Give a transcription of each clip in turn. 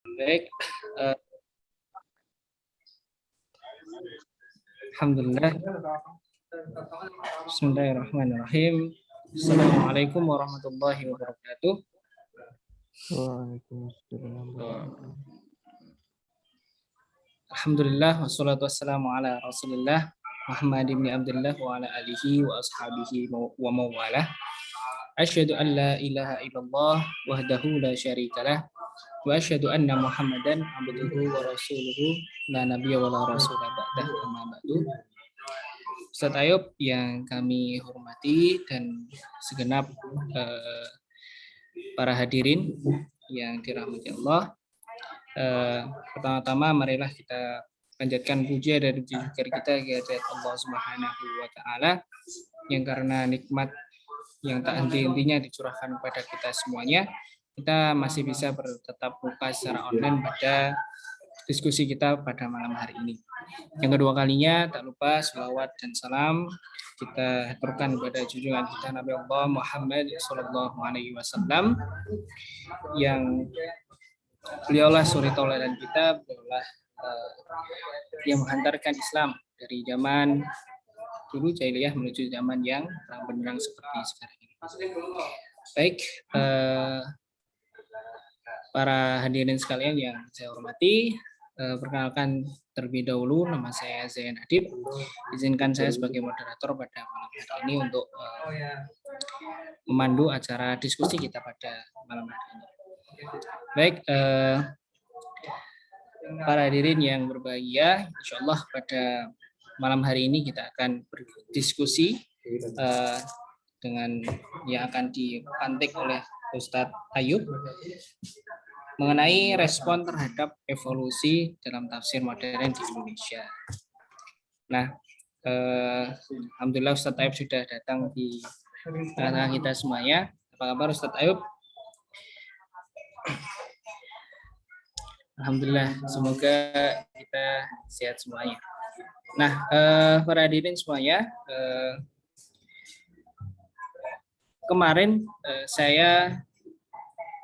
Baik, eh, Alhamdulillah. Bismillahirrahmanirrahim. Assalamualaikum warahmatullahi wabarakatuh. Waalaikumsalam. Alhamdulillah wassalatu wassalamu ala Rasulillah Muhammad ibn Abdullah wa ala alihi wa ashabihi wa mawalah. Asyhadu an la ilaha illallah wahdahu la syarikalah wa asyhadu anna Muhammadan abduhu wa rasuluhu la nabiyya wa la rasula ba'dahu amma ba'du. Ustaz Ayub yang kami hormati dan segenap para hadirin yang dirahmati Allah. Pertama-tama marilah kita panjatkan puja dan zikir kita kehadirat Allah Subhanahu wa taala yang karena nikmat yang tak henti-hentinya dicurahkan kepada kita semuanya, kita masih bisa bertatap muka secara online pada diskusi kita pada malam hari ini. Yang kedua kalinya, tak lupa selawat dan salam kita haturkan kepada junjungan kita Nabi Allah Muhammad SAW yang beliaulah suri tauladan kita, beliaulah yang menghantarkan Islam dari zaman dulu jahiliyah menuju zaman yang terang benderang seperti sekarang ini. Baik, para hadirin sekalian yang saya hormati, perkenalkan terlebih dahulu, nama saya Zain Adib. Izinkan saya sebagai moderator pada malam hari ini untuk memandu acara diskusi kita pada malam hari ini. Baik, para hadirin yang berbahagia, insya Allah pada malam hari ini kita akan berdiskusi dengan yang akan dipantik oleh Ustadz Ayub mengenai respon terhadap evolusi dalam tafsir modern di Indonesia. Nah, alhamdulillah Ustadz Ayub sudah datang di tengah kita semuanya. Apa kabar Ustadz Ayub? Alhamdulillah, semoga kita sehat semuanya. Nah, para hadirin semuanya, kemarin saya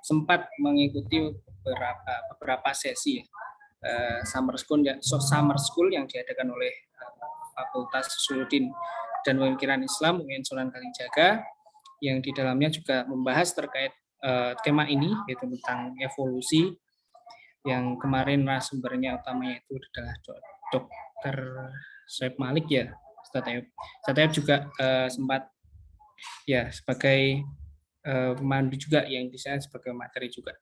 sempat mengikuti beberapa sesi summer school yang diadakan oleh Fakultas Usuluddin dan Pemikiran Islam UIN Sunan Kalijaga, yang di dalamnya juga membahas terkait tema ini, yaitu tentang evolusi, yang kemarin narasumbernya utamanya itu adalah Dr. Syed Malik ya, Ustadz Ayub. Ustadz Ayub juga sempat ya sebagai pemandu juga yang bisa sebagai materi juga.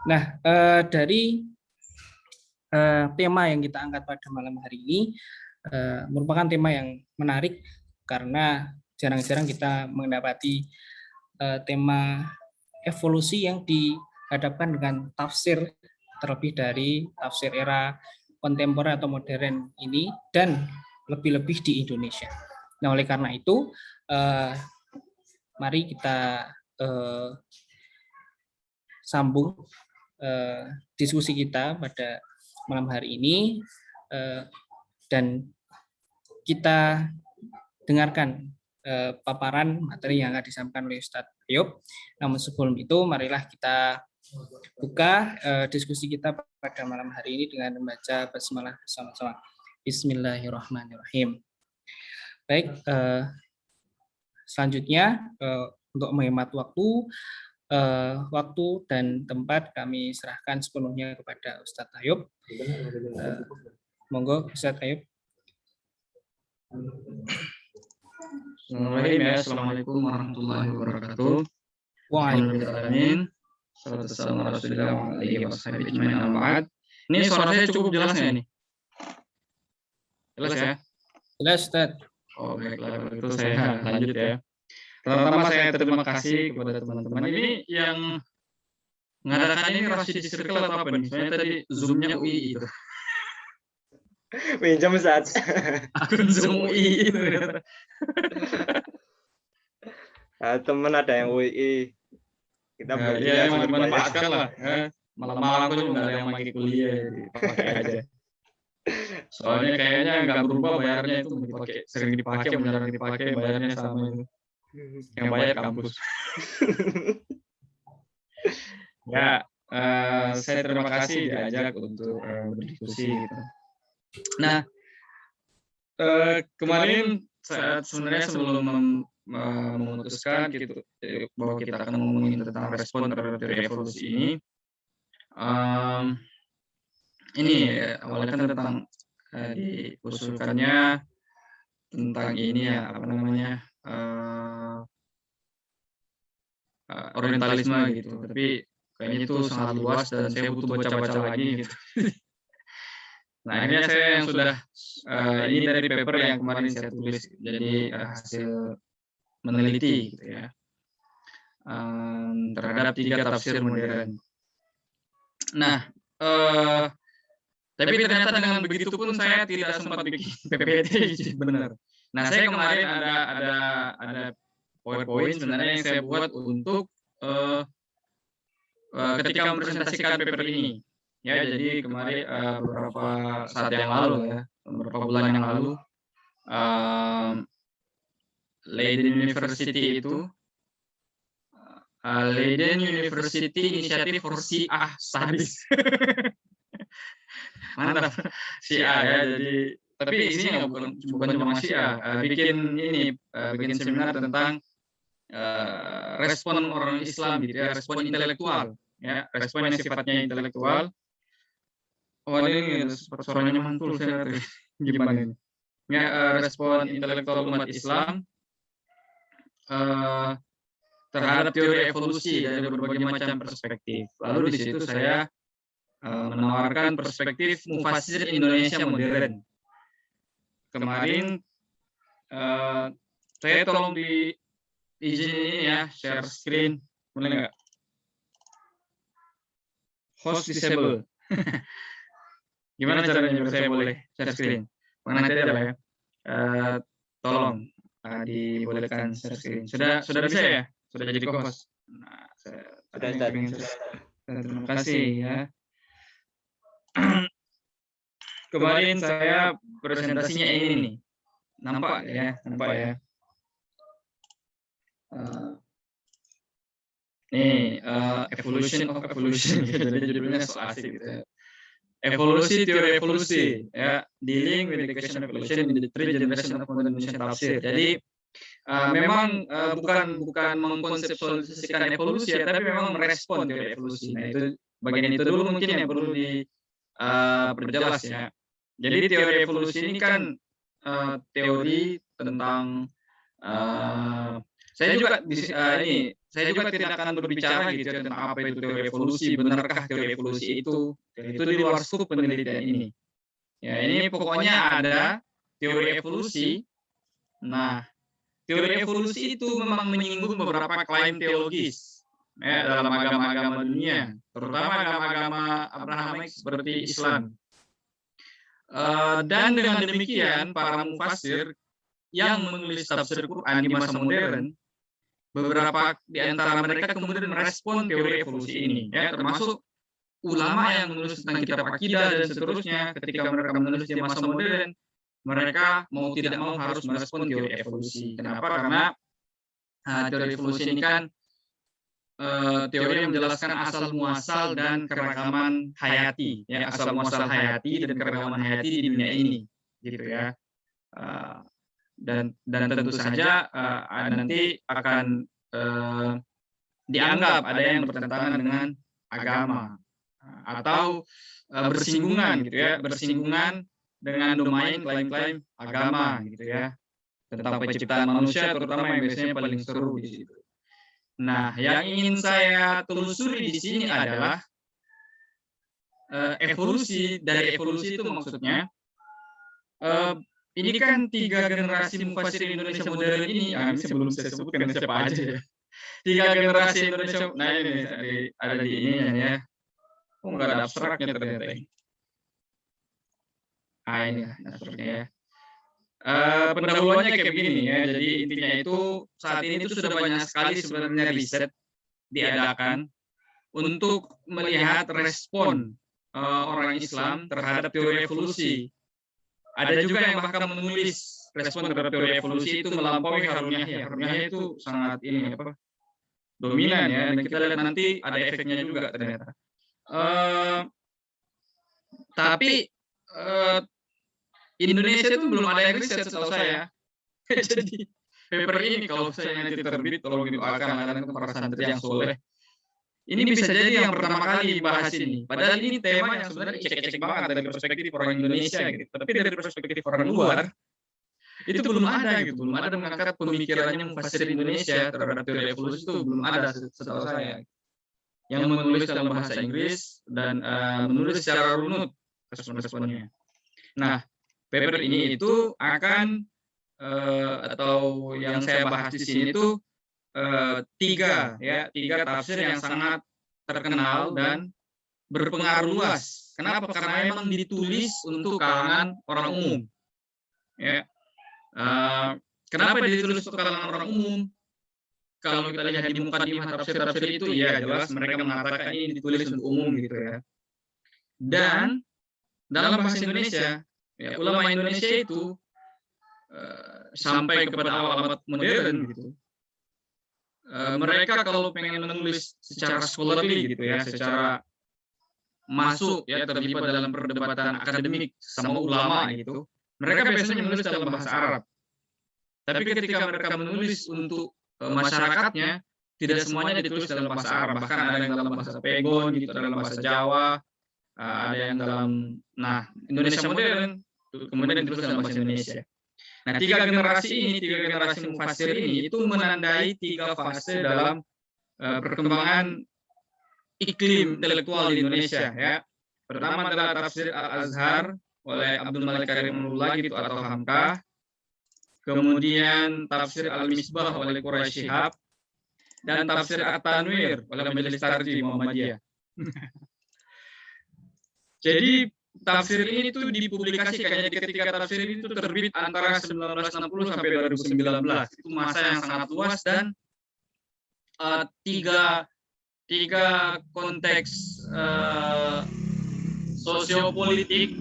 Nah, dari tema yang kita angkat pada malam hari ini merupakan tema yang menarik karena jarang-jarang kita mendapati tema evolusi yang dihadapkan dengan tafsir terlebih dari tafsir era kontemporer atau modern ini, dan lebih-lebih di Indonesia. Nah, oleh karena itu mari kita sambung diskusi kita pada malam hari ini dan kita dengarkan paparan materi yang akan disampaikan oleh Ustadz Ayub. Namun sebelum itu marilah kita buka diskusi kita pada malam hari ini dengan membaca basmalah bersama-sama. Bismillahirrahmanirrahim. Baik, selanjutnya untuk menghemat waktu dan tempat kami serahkan sepenuhnya kepada Ustadz Ayub. Monggo Ustadz Ayub. Assalamualaikum warahmatullahi wabarakatuh. Waalaikumsalam. Ini suara saya cukup jelas ya ini? Jelas ya? Jelas, Ustaz. Oh, baiklah, itu saya lanjut ya. Pertama saya terima kasih kepada teman-teman ini yang mengadakan ini Rashid Circle atau apa nih? Soalnya tadi Zoom-nya UI itu. Pinjam Ustaz. Akun Zoom UI itu. Teman ada yang UI. Kita ya, manfaatkan lah. Malam-malam tuh nggak ada yang pakai kuliah, pakai aja. Soalnya kayaknya nggak berubah bayarnya itu, sering dipakai, jarang dipakai, bayarnya sama itu. Yang bayar kampus. Ya, saya terima kasih diajak untuk berdiskusi gitu. Nah, kemarin sebenarnya sebelum memutuskan gitu bahwa kita akan ngomongin tentang respon terhadap teori evolusi ini awalnya kan tentang diusulkannya tentang ini ya apa namanya orientalisme gitu, tapi kayaknya itu sangat luas dan saya butuh baca-baca lagi gitu. Nah akhirnya saya yang sudah ini dari paper yang kemarin saya tulis, jadi hasil meneliti gitu ya terhadap 3 tafsir modern. Nah, tapi ternyata dengan begitu pun saya tidak sempat bikin PPT benar. Nah saya kemarin ada PowerPoint sebenarnya yang saya buat untuk ketika mempresentasikan paper ini. Ya, jadi kemarin beberapa saat yang lalu ya, beberapa bulan yang lalu, Leiden University itu, Leiden University Initiative for Syiah Studies. Mantap, Syiah ya, jadi tapi isinya bukan cuma Syiah, bikin seminar tentang respon orang Islam gitu ya, respon intelektual, ya, respon yang sifatnya intelektual. Oh ini suaranya mantul saya ngerti. Gimana ini? Ya, respon intelektual umat Islam terhadap teori evolusi dari berbagai macam perspektif. Lalu di situ saya menawarkan perspektif mufasir Indonesia modern. Kemarin saya tolong diizinin ya share screen, boleh nggak? Host disable. Gimana caranya biar saya boleh share screen? Nanti aja lah ya. Tolong dibolehkan share screen. Sudah bisa ya? Sudah jadi co-host. Nah, Sudah. Terima kasih ya. Kemarin saya presentasinya ini nih. Nampak ya? Nih, evolution of evolution. Jadi judulnya so asik gitu ya. Evolusi, teori evolusi, ya, dealing with the question of evolution in the 3 generation of modern Indonesian tafsir. Jadi memang bukan mengkonseptualisasikan evolusi ya, tapi memang merespon teori evolusi. Nah itu bagian itu dulu mungkin yang perlu diperjelas ya. Jadi teori evolusi ini kan teori tentang saya juga tidak akan berbicara gitu ya tentang apa itu teori evolusi, benarkah teori evolusi itu di luar skup penelitian ini. Ya, ini pokoknya ada teori evolusi. Nah, teori evolusi itu memang menyinggung beberapa klaim teologis ya, dalam agama-agama dunia, terutama agama-agama Abrahamaik seperti Islam. Dan dengan demikian, para mufasir yang menulis tafsir Quran di masa modern, beberapa di antara mereka kemudian merespon teori evolusi ini, ya, termasuk ulama yang menulis tentang kitab akidah dan seterusnya. Ketika mereka menulis di masa modern, mereka mau tidak mau harus merespon teori evolusi. Kenapa? Karena teori evolusi ini kan teori yang menjelaskan asal muasal dan keragaman hayati, ya, asal muasal hayati dan keragaman hayati di dunia ini, gitu ya. Dan tentu saja nanti akan dianggap ada yang bertentangan dengan agama atau bersinggungan gitu ya, bersinggungan dengan domain klaim-klaim agama gitu ya, tentang penciptaan manusia terutama yang biasanya paling seru di situ. Nah, yang ingin saya telusuri di sini adalah evolusi. Dari evolusi itu maksudnya ini kan 3 generasi mufasir Indonesia modern ini, ini sebelum saya sebutkan siapa aja ya. 3 generasi Indonesia, nah ini ada di ininya ya. Oh, nggak ada abstraknya ternyata ini. Ini abstraknya ya. Pendahuluannya kayak begini ya. Jadi intinya itu saat ini itu sudah banyak sekali sebenarnya riset diadakan untuk melihat respon orang Islam terhadap teori evolusi. Ada juga yang bahkan menulis respon terhadap teori evolusi itu melampaui Harun Yahya. Harun Yahya itu sangat dominan ya, dan kita lihat nanti ada efeknya juga ternyata. Eh, tapi Indonesia itu belum ada yang riset setahu saya. Jadi paper ini kalau saya nanti terbit, tolong didoakan anak-anak para santri yang soleh. Ini bisa jadi yang pertama kali bahas ini. Padahal ini tema yang sebenarnya cek-cek banget dari perspektif orang Indonesia gitu. Tapi dari perspektif orang luar itu belum ada gitu. Belum ada mengangkat pemikirannya mufasir Indonesia terhadap teori evolusi itu belum ada setahu saya. Yang menulis dalam bahasa Inggris dan menulis secara runut respon-responnya. Nah, paper ini itu akan atau yang saya bahas di sini itu tiga tafsir yang sangat terkenal dan berpengaruh luas. Kenapa? Karena memang ditulis untuk kalangan orang umum. Ya. Kenapa ditulis untuk kalangan orang umum? Kalau kita lihat di mukadimah tafsir-tafsir itu, ya jelas mereka mengatakan ini ditulis untuk umum gitu ya. Dan dalam bahasa Indonesia, ya, ulama Indonesia itu sampai kepada awal abad modern gitu. Mereka kalau pengen menulis secara scholarly gitu ya, secara masuk ya terlibat dalam perdebatan akademik sama ulama gitu, mereka biasanya menulis dalam bahasa Arab. Tapi ketika mereka menulis untuk masyarakatnya, tidak semuanya ditulis dalam bahasa Arab, bahkan ada yang dalam bahasa Pegon gitu, dalam bahasa Jawa, ada yang dalam Indonesia modern, kemudian ditulis dalam bahasa Indonesia. Nah, tiga generasi mufasir ini itu menandai tiga fase dalam perkembangan iklim intelektual di Indonesia ya. Pertama adalah tafsir Al-Azhar oleh Abdul Malik Karimullah gitu atau Hamkah. Kemudian tafsir Al-Misbah oleh Quraisy Shihab dan tafsir At-Tanwir oleh Majelis Tarjih Muhammadiyah. Jadi tafsir ini tuh dipublikasikan, jadi ketika tafsir ini tuh terbit antara 1960 sampai 2019. Itu masa yang sangat luas dan tiga konteks sosiopolitik,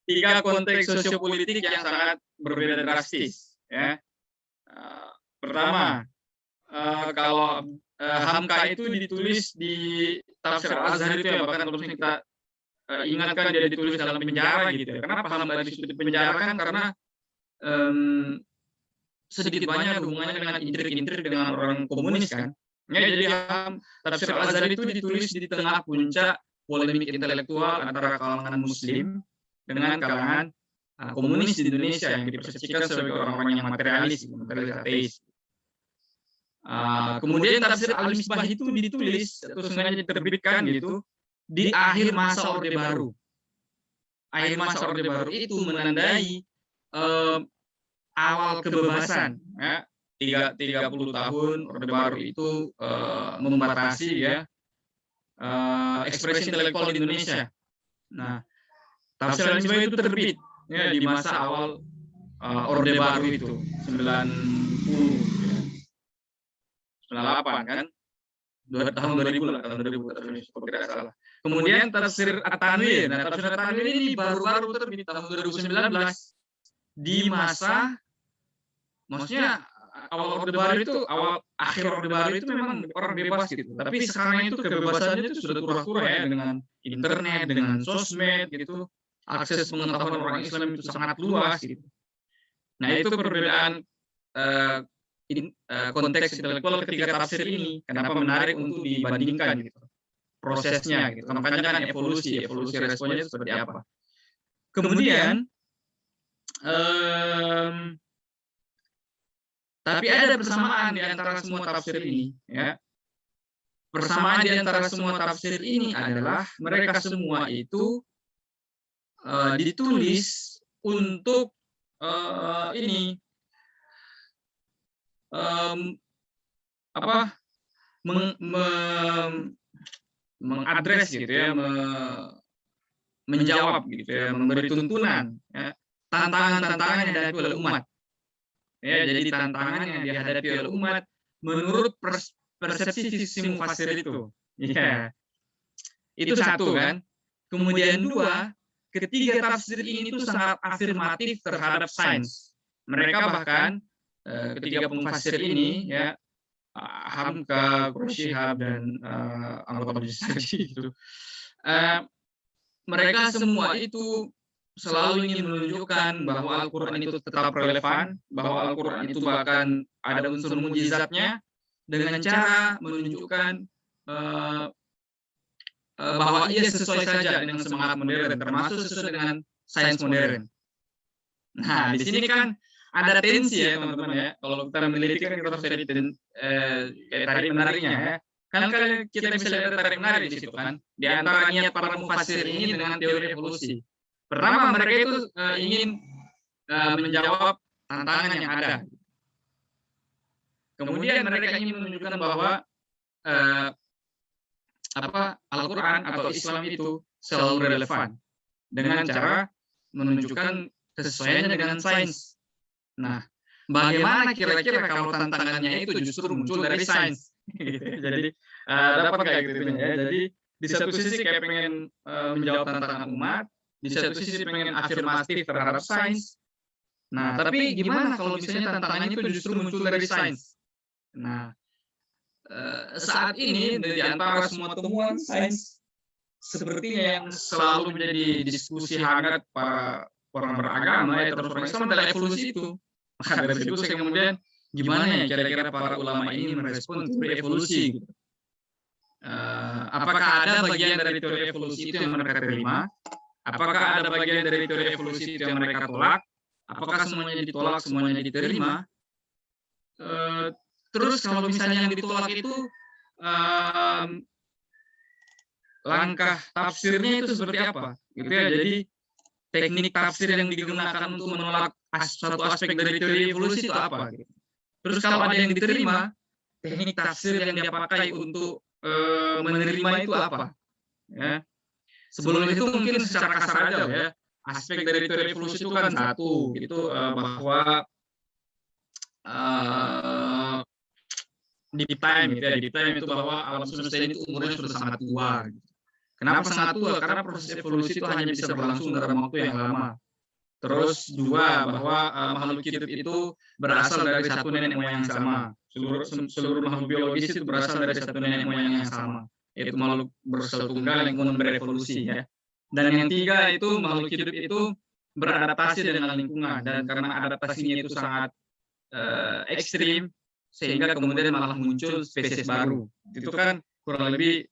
tiga konteks sosiopolitik yang sangat berbeda drastis. Ya. Pertama, kalau Hamka itu ditulis di tafsir Al-Azhar itu ya, bahkan kalau kita ingatkan dia ditulis dalam penjara gitu ya. Kenapa Hamka ditulis di penjara? Kan karena sedikit banyak hubungannya dengan intrik-intrik dengan orang komunis kan. Ya, jadi tafsir Al-Azhar itu ditulis di tengah puncak polemik intelektual antara kalangan muslim dengan kalangan komunis di Indonesia yang dipersepsikan sebagai orang-orang yang materialis ateis. Kemudian tafsir Al-Misbah itu ditulis atau sengaja diterbitkan gitu di akhir masa Orde Baru. Akhir masa Orde Baru itu menandai awal kebebasan ya. 30 tahun Orde Baru itu membatasi ya ekspresi intelektual di Indonesia. Nah, tafsir Al-Misbah itu terbit ya di masa awal Orde Baru itu 90 98 kan, tahun 2000 lah, tahun 2000 kalau tidak salah. Kemudian tafsir At-Tanwir. Nah, tafsir At-Tanwir ini baru terbit tahun 2019 di masa, maksudnya awal Orde Baru itu, akhir Orde Baru itu memang orang bebas gitu. Tapi sekarang itu kebebasannya itu sudah turun-turun ya dengan internet, dengan sosmed gitu. Akses pengetahuan orang Islam itu sangat luas gitu. Nah, itu perbedaan konteks intelektual ketiga tafsir ini. Kenapa menarik untuk dibandingkan gitu prosesnya gitu. Makanya kan evolusi responnya itu seperti apa. Kemudian tapi ada persamaan di antara semua tafsir ini ya. Persamaan di antara semua tafsir ini adalah mereka semua itu ditulis untuk mengadres gitu ya, menjawab gitu ya, memberi tuntunan ya, tantangan-tantangan yang dihadapi oleh umat. Ya, jadi tantangan yang dihadapi oleh umat menurut persepsi sisi mufasir itu. Ya. Itu satu kan. Kemudian dua, ketiga tafsir ini itu sangat afirmatif terhadap sains. Mereka bahkan ketiga pemufasir ini ya Hamka, Quraisy Shihab, dan anggota majelis tadi gitu. Mereka semua itu selalu ingin menunjukkan bahwa Al-Quran itu tetap relevan, bahwa Al-Quran itu bahkan ada unsur mujizatnya, dengan cara menunjukkan bahwa ia sesuai saja dengan semangat modern, termasuk sesuai dengan sains modern. Nah, di sini kan ada tensi ya teman-teman ya. Kalau kita meneliti kan kita harus cari kayak tarik menariknya ya. Kan kita bisa lihat tarik menarik di situ kan. Di antara niat para mufassir ini dengan teori evolusi. Pertama, mereka itu ingin menjawab tantangan yang ada. Kemudian mereka ingin menunjukkan bahwa Al-Quran atau Islam itu selalu relevan dengan cara menunjukkan kesesuaiannya dengan sains. Nah, bagaimana kira-kira kalau tantangannya itu justru muncul dari sains? Jadi dapat kayak gitu ya. Jadi di satu sisi kayak pengen menjawab tantangan umat, di satu sisi pengen afirmatif terhadap sains. Nah, tapi gimana kalau misalnya tantangannya itu justru muncul dari sains? Nah, saat ini di antara semua temuan sains sepertinya yang selalu menjadi diskusi hangat para orang beragama ya terus orang Islam adalah evolusi itu. Maka dari situ saya kemudian gimana ya kira-kira para ulama ini merespon teori evolusi gitu. Apakah ada bagian dari teori evolusi itu yang mereka terima? Apakah ada bagian dari teori evolusi itu yang mereka tolak? Apakah semuanya ditolak, semuanya diterima? Terus kalau misalnya yang ditolak itu langkah tafsirnya itu seperti apa? Gitu ya. Jadi teknik tafsir yang digunakan untuk menolak suatu aspek dari teori evolusi itu apa? Gitu. Terus kalau ada yang diterima, teknik tafsir yang dia pakai untuk menerima itu apa? Ya. Sebelum itu mungkin secara kasar aja ya. Aspek dari teori evolusi itu kan satu, itu bahwa deep time gitu ya. Deep time itu bahwa alam semesta ini itu umurnya sudah sangat tua. Gitu. Kenapa sangat tua? Karena proses evolusi itu hanya bisa berlangsung dalam waktu yang lama. Terus dua, bahwa makhluk hidup itu berasal dari satu nenek moyang yang sama. Seluruh makhluk biologis itu berasal dari satu nenek moyang yang sama, yaitu makhluk bersel tunggal yang kemudian berevolusi ya. Dan yang tiga itu makhluk hidup itu beradaptasi dengan lingkungan, dan karena adaptasinya itu sangat ekstrim sehingga kemudian malah muncul spesies baru. Itu kan kurang lebih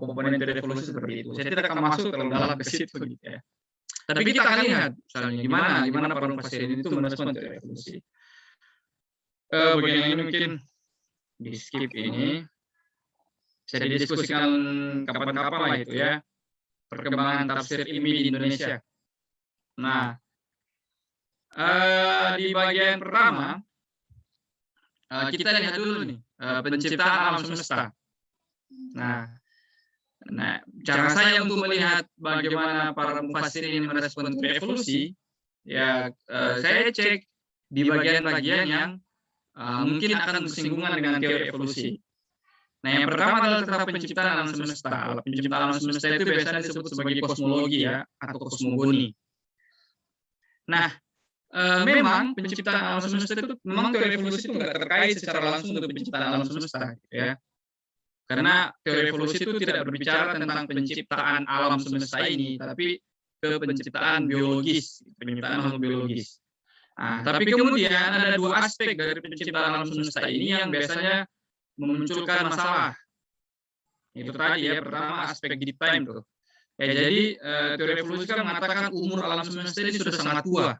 komponen dari evolusi seperti itu. Saya tidak akan masuk terlalu dalam ke situ gitu ya. Tapi kita akan lihat misalnya gimana para mufassir itu merespon teori evolusi. Bagian ini mungkin di skip ini bisa didiskusikan kapan-kapan lah itu ya, perkembangan tafsir ilmi di Indonesia. Nah, di bagian pertama kita lihat dulu nih penciptaan alam semesta. Nah, cara saya untuk melihat bagaimana para mufassir ini merespon teori evolusi, ya saya cek di bagian-bagian yang mungkin akan bersinggungan dengan teori evolusi. Nah, yang pertama adalah tentang penciptaan alam semesta. Penciptaan alam semesta itu biasanya disebut sebagai kosmologi ya, atau kosmogoni. Nah, memang penciptaan alam semesta itu memang teori evolusi itu nggak terkait secara langsung dengan penciptaan alam semesta, ya. Karena teori evolusi itu tidak berbicara tentang penciptaan alam semesta ini, tapi ke penciptaan biologis, penciptaan makhluk biologis. Nah, tapi kemudian ada dua aspek dari penciptaan alam semesta ini yang biasanya memunculkan masalah. Itu tadi ya, pertama aspek deep time tuh. Ya, jadi teori evolusi kan mengatakan umur alam semesta ini sudah sangat tua.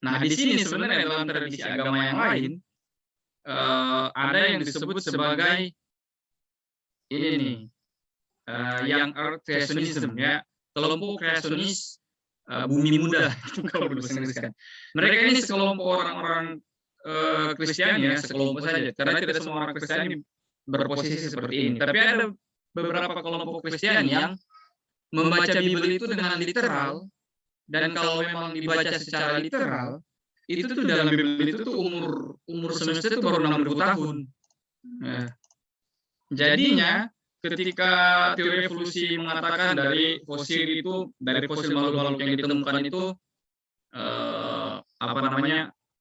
Nah, di sini sebenarnya dalam tradisi agama yang lain ada yang disebut sebagai ini nih, yang Earth Creationism ya, kelompok kreasionis bumi muda itu kalau berbahasa Inggris kan. Mereka ini sekelompok orang-orang Kristiani ya, sekelompok saja, karena tidak semua orang Kristiani berposisi seperti ini. Tapi ada beberapa kelompok Kristiani yang membaca Bible itu dengan literal, dan kalau memang dibaca secara literal, itu tuh dalam Bible itu tuh umur semesta itu baru 6.000 tahun. Nah, jadinya ketika teori evolusi mengatakan dari fosil makhluk-makhluk yang ditemukan itu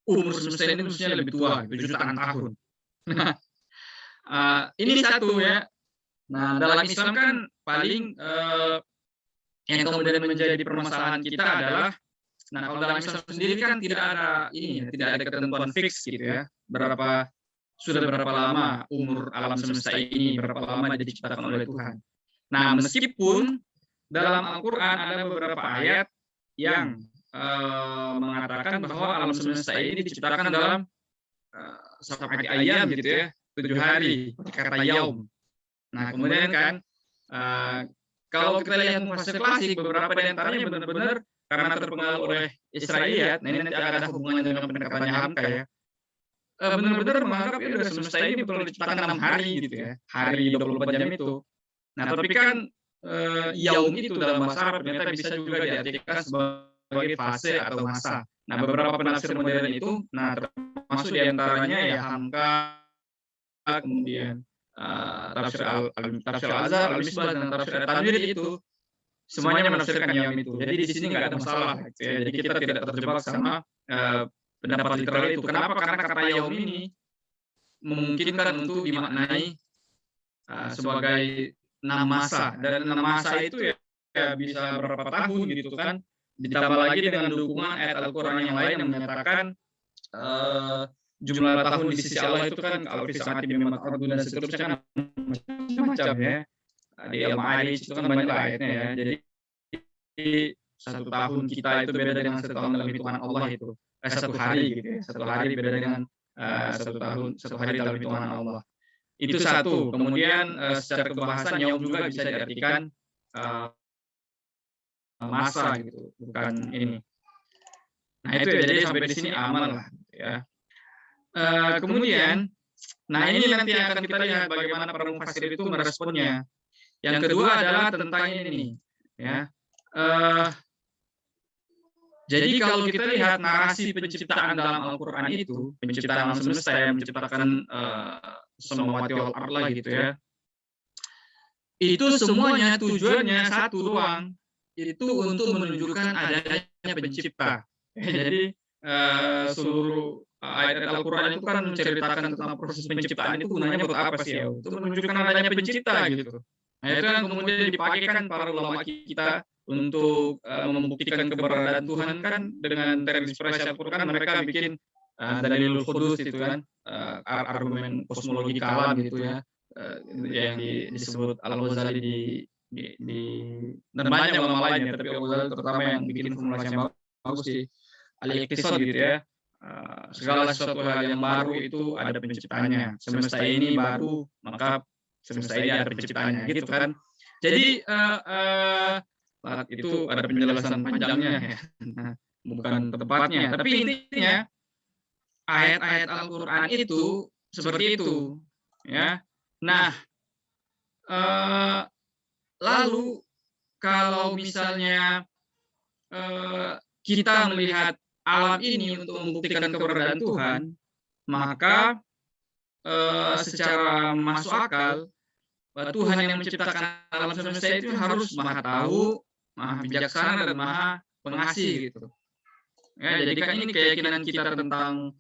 umur semesta ini mestinya lebih tua, 7 jutaan tahun. Nah, ini satu ya. Nah, dalam Islam kan paling yang kemudian menjadi permasalahan kita adalah, nah kalau dalam Islam sendiri kan tidak ada ini ya, tidak ada ketentuan fix gitu ya. Sudah berapa lama umur alam semesta ini, berapa lama dia diciptakan oleh Tuhan. Nah, meskipun dalam Al-Qur'an ada beberapa ayat yang mengatakan bahwa alam semesta ini diciptakan dalam sab'ati ayyam gitu ya, 7 hari, kata yaum. Nah, kemudian kan kalau kita lihat mufassir klasik, beberapa di antaranya benar-benar karena terpengaruh oleh Israiliyat, nah ini nanti akan ada hubungannya dengan pendekatannya Hamka ya. Benar-benar menganggap ya udah semesta ini perlu diciptakan 6 hari gitu ya, hari 24 jam itu. Nah, tapi kan yaum itu dalam bahasa Arab ternyata bisa juga diartikan sebagai fase atau masa. Nah, beberapa penafsir modern itu, nah termasuk di antaranya ya Hamka, kemudian tafsir Al-Azhar, Al-Misbah, dan tafsir At-Tanwir itu semuanya menafsirkan yaum itu. Jadi di sini nggak ada masalah gitu ya. Jadi kita tidak terjebak sama pendapat literal itu. Kenapa? Karena kata yaum ini memungkinkan untuk dimaknai sebagai 6 masa, dan 6 masa itu ya bisa berapa tahun gitu kan. Ditambah lagi dengan dukungan ayat Al-Qur'an yang lain yang menyatakan jumlah tahun di sisi Allah itu kan kalau disangati memang ardu dan seterusnya kan macam ya. Di Al-Ma'arij itu kan banyak ayatnya ya. Jadi 1 tahun kita itu beda dengan 1 tahun dalam hitungan Allah itu. 1 hari gitu ya. 1 hari beda dengan 1 tahun, 1 hari dalam hitungan Allah. Itu satu. Kemudian secara kebahasan yaum juga bisa diartikan masa gitu, bukan ini. Nah, itu ya, jadi sampai di sini aman lah ya. Kemudian, nah ini nanti akan kita lihat bagaimana para mufassir itu meresponnya. Yang kedua adalah tentang ini, ya. Jadi kalau kita lihat narasi penciptaan dalam Al-Qur'an itu, penciptaan alam semesta yang menciptakan samawati wal ardh lah gitu ya. Itu semuanya tujuannya satu doang, itu untuk menunjukkan adanya pencipta. Jadi seluruh ayat Al-Qur'an itu kan menceritakan tentang proses penciptaan itu gunanya buat apa sih ya? Untuk menunjukkan adanya pencipta gitu. Nah, itu yang kemudian dipakai kan para ulama kita untuk membuktikan keberadaan Tuhan kan dengan terinspirasi Al-Qur'an mereka bikin dalilul hudus itu kan, argumen kosmologi kalam gitu ya, yang disebut Al-Ghazali dan banyak ulama lainnya, tapi Al-Ghazali terutama yang bikin formulasi yang bagus di Al-Iqtisad gitu ya. Segala sesuatu hal yang baru itu ada penciptanya. Semesta ini baru, maka semesta ini ada penciptanya gitu kan. Jadi itu ada penjelasan panjangnya ya. Bukan tepatnya, tapi intinya ayat-ayat Al-Qur'an itu seperti itu ya. Nah, lalu kalau misalnya kita melihat alam ini untuk membuktikan keberadaan Tuhan, maka secara masuk akal Tuhan yang menciptakan alam semesta itu harus maha tahu, maha bijaksana, dan maha pengasih gitu. Ya, jadi kan ini keyakinan kita tentang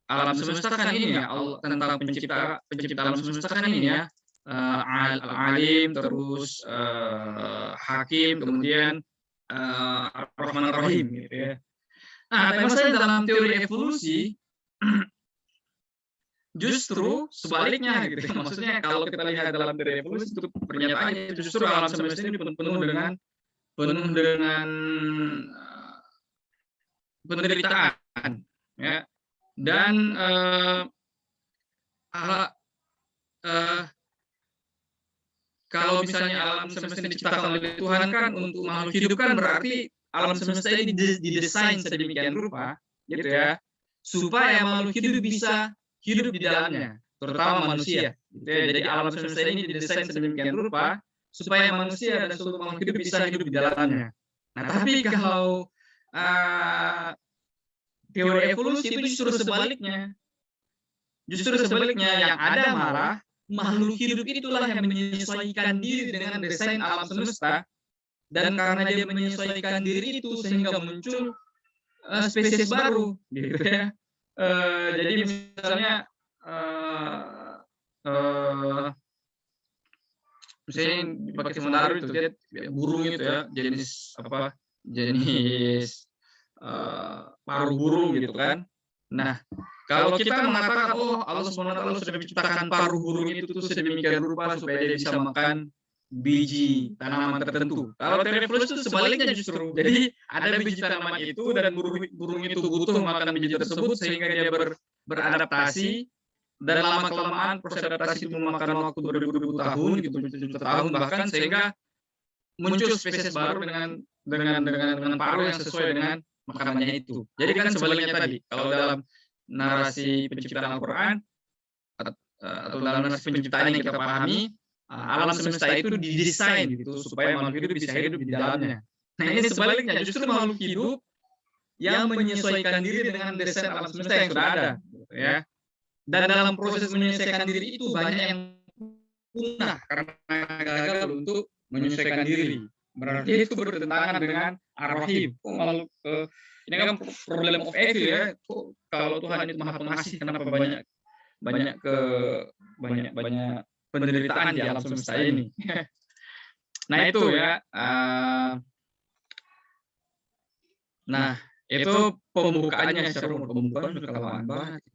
alam semesta kan ini ya, tentang pencipta alam semesta kan ini ya, Al-Alim, terus Hakim, kemudian Ar-Rahman Ar-Rahim gitu ya. Nah, tapi masalahnya dalam teori evolusi justru sebaliknya gitu. Maksudnya kalau kita lihat dalam teori evolusi itu pernyataannya justru alam semesta ini penuh dengan penderitaan ya. Dan kalau misalnya alam semesta ini diciptakan oleh Tuhan kan untuk makhluk hidup kan berarti alam semesta ini didesain sedemikian rupa gitu ya, supaya makhluk hidup bisa hidup di dalamnya, terutama manusia gitu ya. Jadi alam semesta ini didesain sedemikian rupa supaya manusia dan seluruh makhluk hidup bisa hidup di dalamnya. Nah, tapi kalau teori evolusi itu justru sebaliknya. Justru sebaliknya, yang ada malah makhluk hidup itulah yang menyesuaikan diri dengan desain alam semesta, dan karena dia menyesuaikan diri itu sehingga muncul spesies baru gitu ya. Jadi misalnya misalnya dipakai sementara itu dia burung itu ya, jenis apa? Jenis paruh burung gitu kan. Nah, kalau kita mengatakan oh Allah SWT sudah menciptakan paruh burung itu tuh sedemikian rupa supaya dia bisa makan biji tanaman tertentu. Kalau teori evolusi itu sebaliknya justru. Jadi ada biji tanaman itu dan burung itu butuh makan biji tersebut sehingga dia beradaptasi, dan lama kelamaan proses adaptasi itu memakan waktu beribu-ribu tahun gitu, juta tahun bahkan, sehingga muncul spesies baru dengan paruh yang sesuai dengan makanannya itu. Jadi kan sebaliknya tadi, kalau dalam narasi penciptaan Al-Qur'an atau dalam narasi penciptaan yang kita pahami, alam semesta itu didesain gitu supaya makhluk hidup bisa hidup di dalamnya. Nah, ini sebaliknya, justru makhluk hidup yang menyesuaikan diri dengan desain alam semesta yang sudah ada, gitu ya. Dan dalam proses menyesuaikan diri itu banyak yang punah karena gagal untuk menyesuaikan diri. Berarti itu bertentangan dengan ar-Rahim. Makhluk ini kan problem of evil ya. Kalau Tuhan itu Maha Pengasih, kenapa banyak penderitaan di alam semesta ini. Nah itu ya. Nah itu pembukaannya, secara pembukaan sudah kelamaan banget.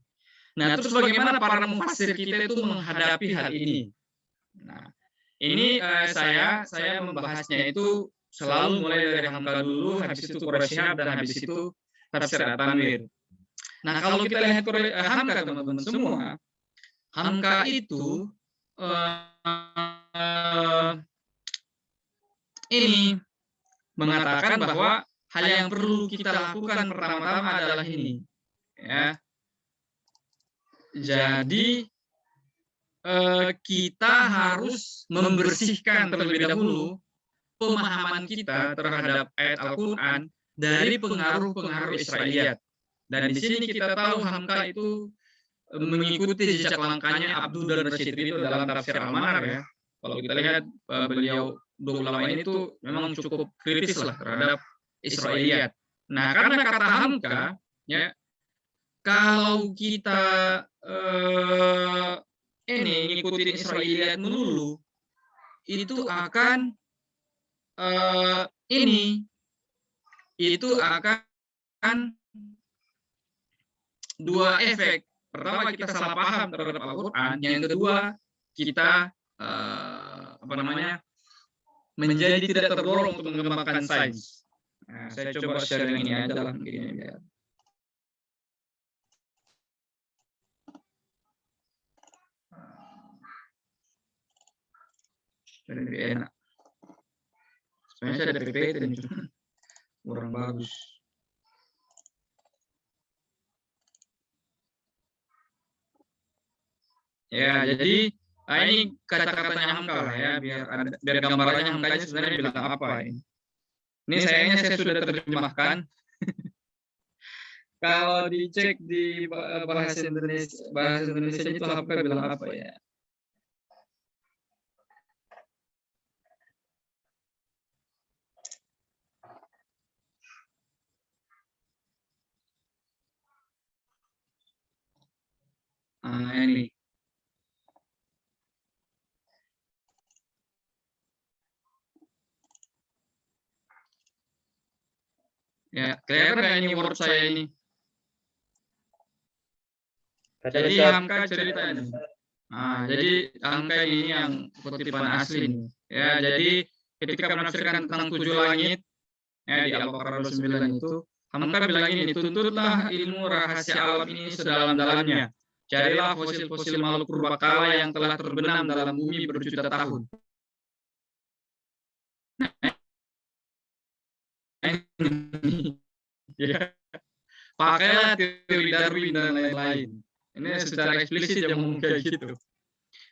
Nah terus bagaimana para mufasir kita itu menghadapi hal ini? Nah ini saya membahasnya itu selalu mulai dari Hamka dulu, habis itu Quraish Shihab, dan habis itu Tafsir At-Tanwir. Nah kalau kita lihat Hamka teman-teman semua, Hamka itu ini mengatakan bahwa hal yang perlu kita lakukan pertama-tama adalah ini, ya. Jadi kita harus membersihkan terlebih dahulu pemahaman kita terhadap ayat Al-Quran dari pengaruh-pengaruh Israiliyat. Dan di sini kita tahu Hamka itu mengikuti jejak langkahnya Abdul dan Rashid Ridho dalam tafsir Al-Manar ya. Kalau kita lihat beliau dua ulama ini tuh memang cukup kritis lah terhadap Israiliyat. Nah, karena kata Hamka ya, kalau kita ini ngikutin Israiliyat melulu, itu akan dua efek. Pertama, kita salah paham terhadap Al-Quran. Yang kedua, kita menjadi tidak terdorong untuk mengembangkan sains. Nah, saya coba sharing ini aja lah mungkin ya. Lebih enak. Sebenarnya saya ada PPT dan cuma kurang bagus. Ya, jadi ini kata-katanya Hamka lah ya, biar gambarannya Hamkanya sebenarnya bilang apa ini. Ini sayangnya saya sudah terjemahkan. Kalau dicek di bahasa Indonesia itu Hamka bilang apa ya? Ini. Ya, kelihatan nggak ini word saya ini? Jadi Hamka ceritanya. Nah, jadi Hamka ini yang kutipan asli nih. Ya, jadi ketika menafsirkan tentang 7 langit ya di Al-Baqarah 29 itu, Hamka bilang ini, tuntutlah ilmu rahasia alam ini sedalam-dalamnya. Carilah fosil-fosil makhluk purbakala yang telah terbenam dalam bumi berjuta tahun. Ya. Pakailah teori Darwin dan lain-lain. Ini secara eksplisit yang ngomong kayak gitu.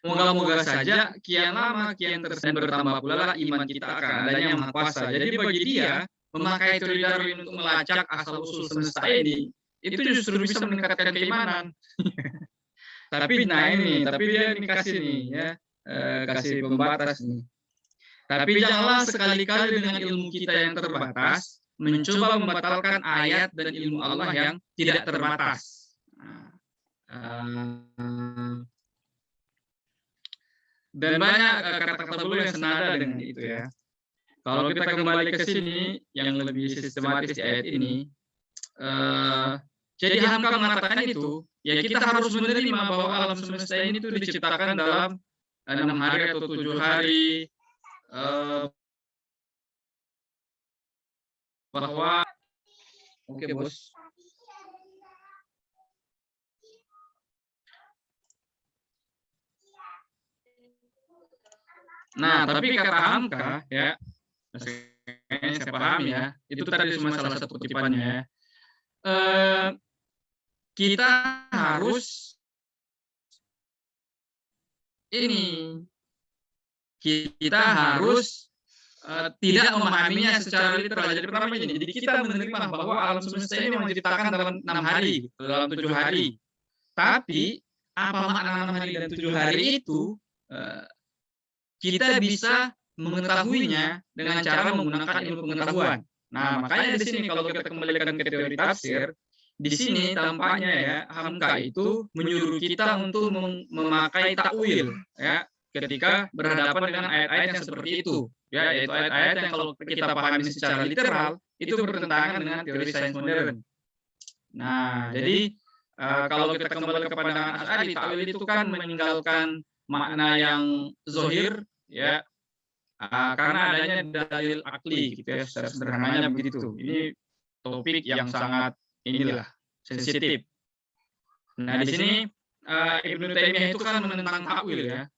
Moga-moga saja kian lama kian terus bertambah pula iman kita akan adanya Maha Kuasa. Jadi bagi dia memakai teori Darwin untuk melacak asal usul semesta ini itu justru bisa meningkatkan keimanan. Tapi dia ini kasih nih ya, kasih pembatas nih. Tapi janganlah sekali-kali dengan ilmu kita yang terbatas mencoba membatalkan ayat dan ilmu Allah yang tidak terbatas. dan banyak kata-kata beliau yang senada dengan itu ya. Kalau kita kembali ke sini yang lebih sistematis di ayat ini, jadi Hamka mengatakan itu, ya kita harus menerima bahwa alam semesta ini itu diciptakan dalam 6 hari atau 7 hari, bahwa oke bos. Nah, tapi kata Hamka ya, yang saya pahami ya, itu tadi cuma salah satu kutipannya ya. Kita harus kita harus tidak memahaminya secara literal. Jadi pertama ini, jadi kita menerima bahwa alam semesta ini memang diciptakan dalam 6 hari, dalam 7 hari. Tapi apa makna 6 hari dan 7 hari itu kita bisa mengetahuinya dengan cara menggunakan ilmu pengetahuan. Nah, makanya di sini kalau kita kembalikan ke teori tafsir, di sini tampaknya ya Hamka itu menyuruh kita untuk memakai takwil ya ketika berhadapan dengan ayat-ayat yang seperti itu. Ya, yaitu ayat-ayat yang kalau kita pahami secara literal itu bertentangan dengan teori sains modern. Nah, jadi kalau kita kembali ke pandangan Asy'ari, takwil itu kan meninggalkan makna yang zahir ya, karena adanya dalil akli gitu ya, secara sederhananya begitu. Ini topik yang sangat sensitif. Nah, di sini Ibnu Taimiyah itu kan menentang takwil ya.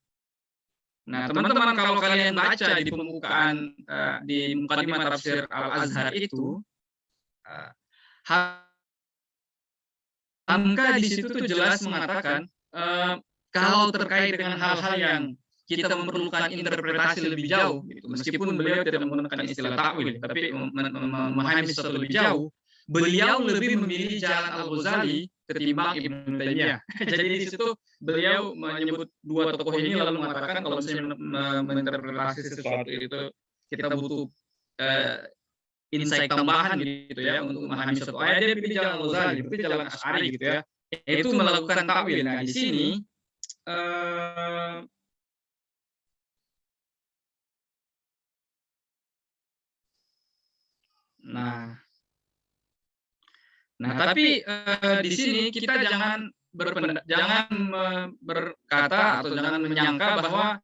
Nah, teman-teman kalau kalian baca di pembukaan di Muqaddimah Tafsir Al-Azhar itu, Hamka di situ tuh jelas mengatakan kalau terkait dengan hal-hal yang kita memerlukan interpretasi lebih jauh, gitu. Meskipun beliau tidak menggunakan istilah takwil, tapi memahami sesuatu lebih jauh, beliau lebih memilih jalan Al-Ghazali ketimbang Ibnu Taimiyah. Jadi di situ beliau menyebut dua tokoh ini lalu mengatakan kalau misalnya menginterpretasi sesuatu itu kita butuh insight tambahan gitu ya untuk memahami suatu ayat, dia pilih jalan Al-Ghazali, berarti jalan Asy'ari gitu ya. Itu melakukan takwil. Nah, di sini tapi di sini kita jangan berkata atau jangan menyangka bahwa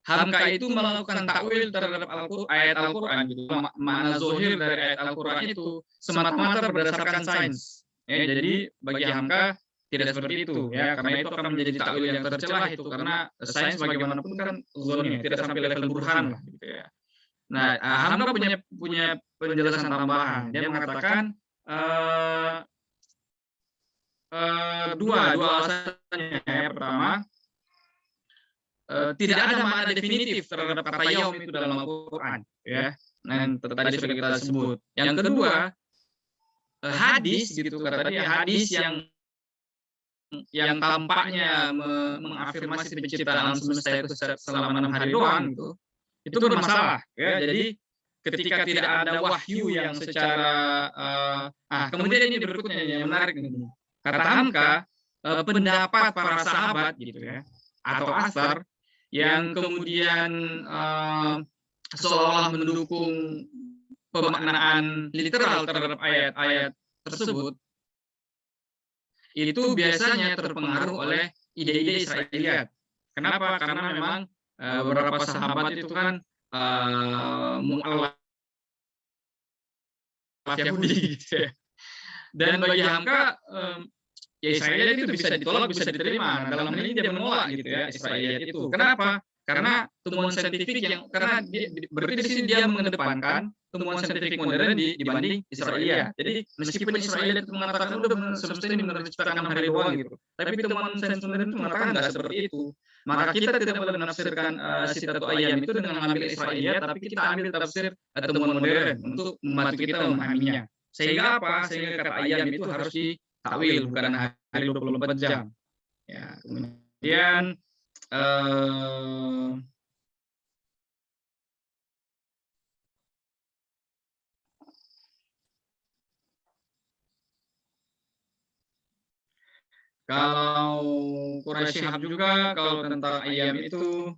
Hamka itu melakukan takwil terhadap ayat Al-Quran gitu. Makna zahir dari ayat Al-Quran itu semata-mata berdasarkan sains. Ya, jadi bagi Hamka tidak seperti itu ya, karena itu akan menjadi takwil yang tercelah itu, karena sains bagaimanapun kan zon tidak sampai level burhan lah gitu ya. Nah, Hamka punya penjelasan tambahan. Dia mengatakan dua alasannya. Ya. Pertama, tidak ada makna definitif terhadap kata yaum itu dalam Al-Quran. Ya. Nah, tadi sudah kita sebut. Yang kedua, hadis gitu, kata dia, hadis yang tampaknya mengafirmasi penciptaan alam semesta itu selama 6 hari doang gitu, itu bermasalah ya. Jadi ketika tidak ada wahyu yang secara kemudian ini berikutnya yang menarik nih, kata Hamka, pendapat para sahabat gitu ya atau asar yang kemudian seolah mendukung pemaknaan literal terhadap ayat-ayat tersebut itu biasanya terpengaruh oleh ide-ide Israiliyat. Kenapa? Karena memang beberapa sahabat itu kan mu'allaf Yahudi gitu ya. Dan bagi Hamka ya Israiliyat itu bisa ditolak, bisa diterima. Dalam hal ini dia menolak gitu ya Israiliyat itu. Kenapa? Karena temuan saintifik karena berarti di sini dia mengedepankan temuan saintifik modern dibanding Israiliyat. Jadi meskipun Israiliyat itu mengatakan udah semesta ini benar diciptakan 6 hari doang gitu, tapi temuan sains modern itu mengatakan nggak seperti itu. Maka kita tidak boleh menafsirkan Sittatu Ayyam itu dengan mengambil Israiliyat, tapi kita ambil tafsir temuan modern untuk membantu kita memahaminya. Sehingga apa? Sehingga kata ayam itu harus ditakwil, bukan hari 24 jam. Ya, kemudian kalau Quraisy Shihab juga kalau tentang ayam itu.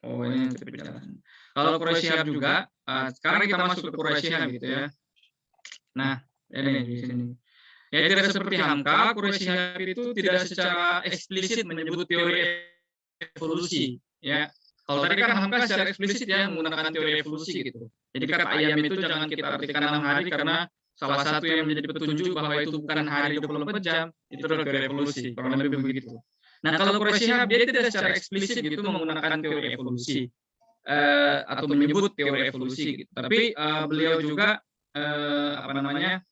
Oh, ini untuk penjelasan. Kalau Quraisy Shihab juga, sekarang kita masuk ke Quraisy Shihab gitu ya. Nah, ini di sini. Ya tidak seperti Hamka, Quraisy Shihab itu tidak secara eksplisit menyebut teori evolusi, ya. Kalau tadi kan Hamka secara eksplisit ya menggunakan teori evolusi gitu. Jadi kata ayam itu jangan kita artikan 6 hari karena salah satu yang menjadi petunjuk bahwa itu bukan hari 24 jam, itu adalah teori evolusi, kurang lebih begitu. Nah, kalau Quraisy Shihab dia tidak secara eksplisit gitu menggunakan teori evolusi atau menyebut teori evolusi gitu. Tapi beliau juga apa namanya?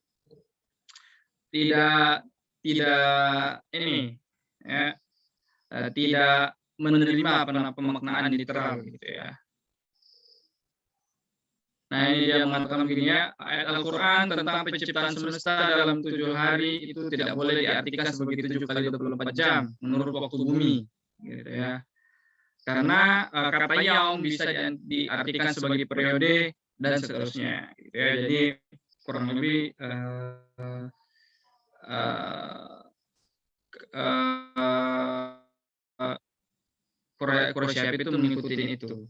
tidak ini ya, tidak menerima pemaknaan literal gitu ya. Nah, ini dia mengatakan begini ya, ayat Al-Qur'an tentang penciptaan semesta dalam 7 hari itu tidak boleh diartikan sebagai 7 kali 24 jam menurut waktu bumi gitu ya. Karena kata yaum bisa diartikan sebagai periode dan seterusnya gitu ya. Jadi kurang lebih Quraisy Shihab itu mengikuti itu.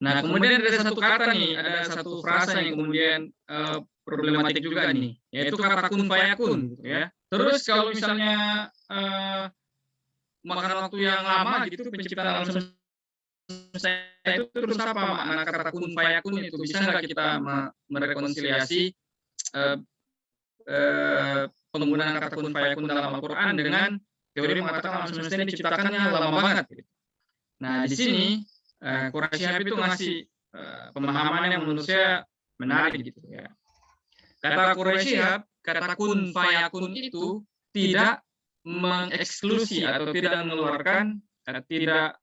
Nah, kemudian ada satu kata nih, ada satu frasa yang kemudian problematik juga nih, yaitu kata kun fayakun, gitu ya. Terus kalau misalnya makan waktu yang lama gitu, penciptaan alam semesta itu terus apa makna kata kun fayakun itu? Bisa nggak kita merekonsiliasi penggunaan kata kun fayakun dalam Al-Quran dengan teori mengatakan alam semesta ini diciptakannya lama banget. Gitu. Nah, di sini Quraisy Shihab itu ngasih pemahaman yang menurut saya menarik gitu ya. Kata Quraisy Shihab, kata kun fayakun itu tidak mengeksklusi atau tidak mengeluarkan, tidak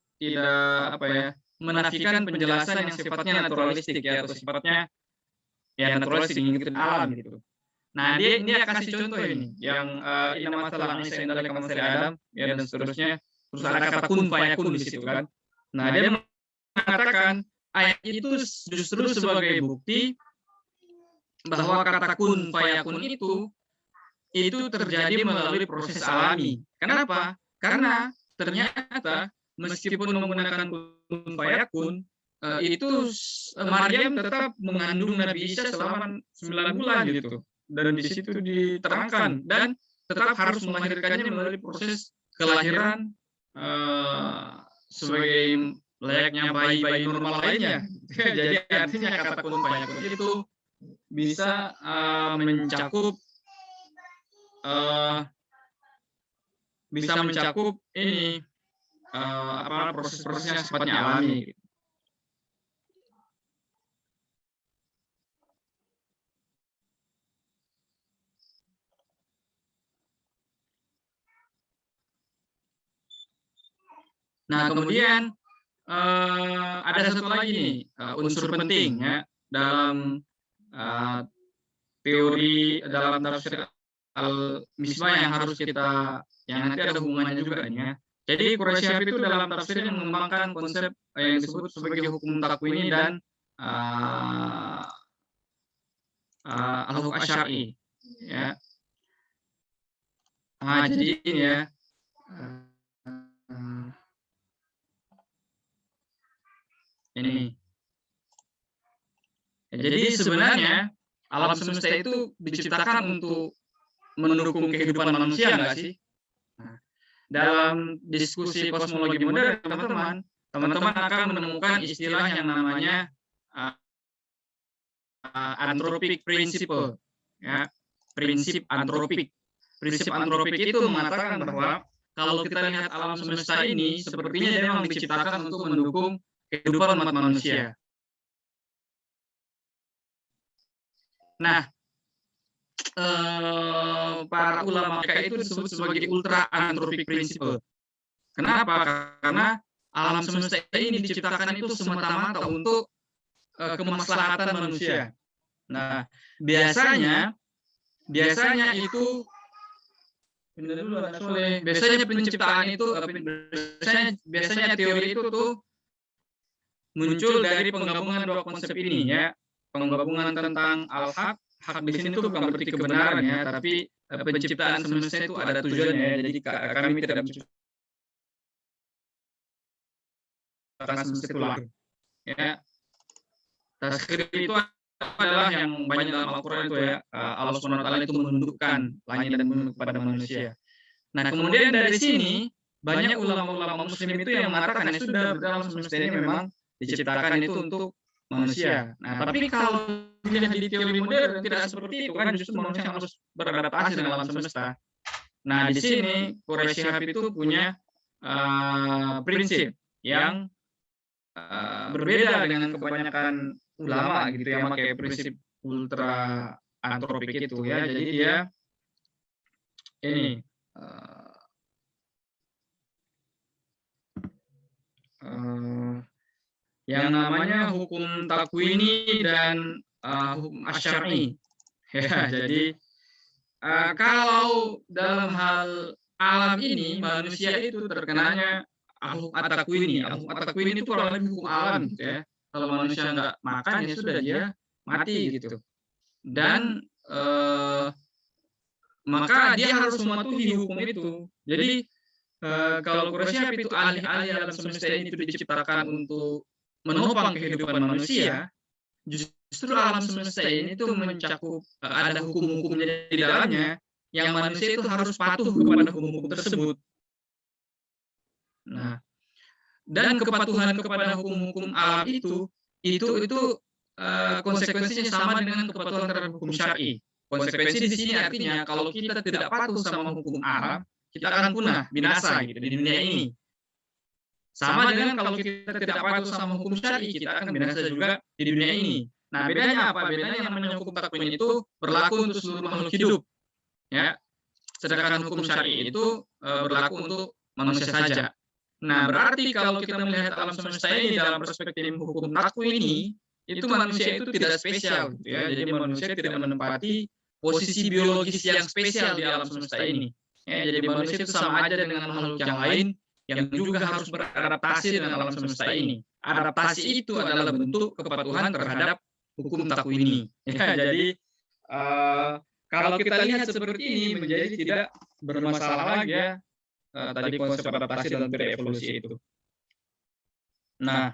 apa ya, menafikan penjelasan yang sifatnya naturalistik ya, atau sifatnya ya naturalistik mengikuti alam gitu. Nah, dia kasih contoh ini yang ini masalah Isa indalika kamatsali Adam ya dan seterusnya. Terus ada kata kun fayakun di situ kan. Nah, dia mengatakan ayat itu justru sebagai bukti bahwa kata kun fayakun itu terjadi melalui proses alami. Kenapa? Karena ternyata meskipun menggunakan kun fayakun itu Maryam tetap mengandung Nabi Isa selama 9 bulan gitu. Dan di situ diterangkan dan tetap harus melahirkannya melalui proses kelahiran sebagai layaknya bayi-bayi normal lainnya. Jadi artinya kata kun fayakun itu bisa mencakup ini proses-proses yang sifatnya alami. Nah, kemudian ada satu lagi nih unsur penting ya dalam teori dalam tafsir al-Misbah yang harus kita yang nanti ada hubungannya juga nih ya. Jadi Quraisy Shihab itu dalam tafsirnya mengembangkan konsep yang disebut sebagai hukum takwini dan al-hukum asy'ari ya. Nah, jadi ini ya ini. Jadi sebenarnya alam semesta itu diciptakan untuk mendukung kehidupan manusia nggak sih? Nah, dalam diskusi kosmologi modern, teman-teman akan menemukan istilah yang namanya anthropic principle, ya, prinsip antropik. Prinsip antropik itu mengatakan bahwa kalau kita lihat alam semesta ini, sepertinya dia memang diciptakan untuk mendukung kehidupan umat manusia. Nah, para ulama mereka itu disebut sebagai ultra anthropic principle. Kenapa? Karena alam semesta ini diciptakan itu semata-mata untuk kemaslahatan manusia. Nah, biasanya itu biasanya penciptaan itu biasanya teori itu tuh muncul dari penggabungan dua konsep ini ya. penggabungan tentang al-haq, hak di sini itu bukan berarti kebenaran ya, tapi penciptaan semesta itu ada tujuannya ya. Jadi kami tidak menciptakan semesta itu lahir. Ya, taskhir itu adalah yang banyak dalam Al-Quran itu ya. Allah SWT itu menundukkan langit dan bumi kepada manusia. Nah, kemudian dari sini banyak ulama-ulama muslim itu yang mengatakan ya sudah dalam semesta ini memang diciptakan itu untuk manusia. Nah, tapi kalau dilihat di teori modern tidak seperti itu kan, justru manusia harus beradaptasi dengan alam semesta. Nah, di sini Quraisy Shihab itu punya prinsip yang berbeda dengan kebanyakan ulama gitu yang pakai prinsip ultra antropik itu ya. Jadi dia ini yang namanya hukum takwini dan hukum asy'ari. Ya, jadi kalau dalam hal alam ini manusia itu terkenanya hukum at-takwini. Hukum at-takwini itu kurang lebih hukum alam gitu ya. Kalau manusia nggak makan ya sudah dia mati gitu. Dan maka dia harus mematuhi hukum itu. Jadi kalau Quraisy itu alih-alih alam semesta ini itu diciptakan untuk menopang kehidupan manusia, justru alam semesta ini itu mencakup ada hukum-hukumnya di dalamnya yang manusia itu harus patuh kepada hukum-hukum tersebut. Nah, dan kepatuhan kepada hukum-hukum alam itu konsekuensinya sama dengan kepatuhan terhadap hukum syar'i. Konsekuensi di sini artinya kalau kita tidak patuh sama hukum alam, kita akan punah, binasa gitu di dunia ini. Sama dengan kalau kita tidak patuh sama hukum syar'i, kita akan binasa juga di dunia ini. Nah, bedanya apa? Bedanya yang namanya hukum takwin itu berlaku untuk seluruh makhluk hidup. Ya. Sedangkan hukum syar'i itu berlaku untuk manusia saja. Nah, berarti kalau kita melihat alam semesta ini dalam perspektif hukum takwin ini, itu manusia itu tidak spesial gitu ya. Jadi manusia tidak menempati posisi biologis yang spesial di alam semesta ini. Ya, jadi manusia itu sama aja dengan makhluk yang lain yang juga harus beradaptasi dengan alam semesta ini. Adaptasi itu adalah bentuk kepatuhan terhadap hukum takwini. Ya, jadi kalau kita lihat seperti ini menjadi tidak bermasalah lagi ya tadi konsep adaptasi dalam teori evolusi itu. Nah,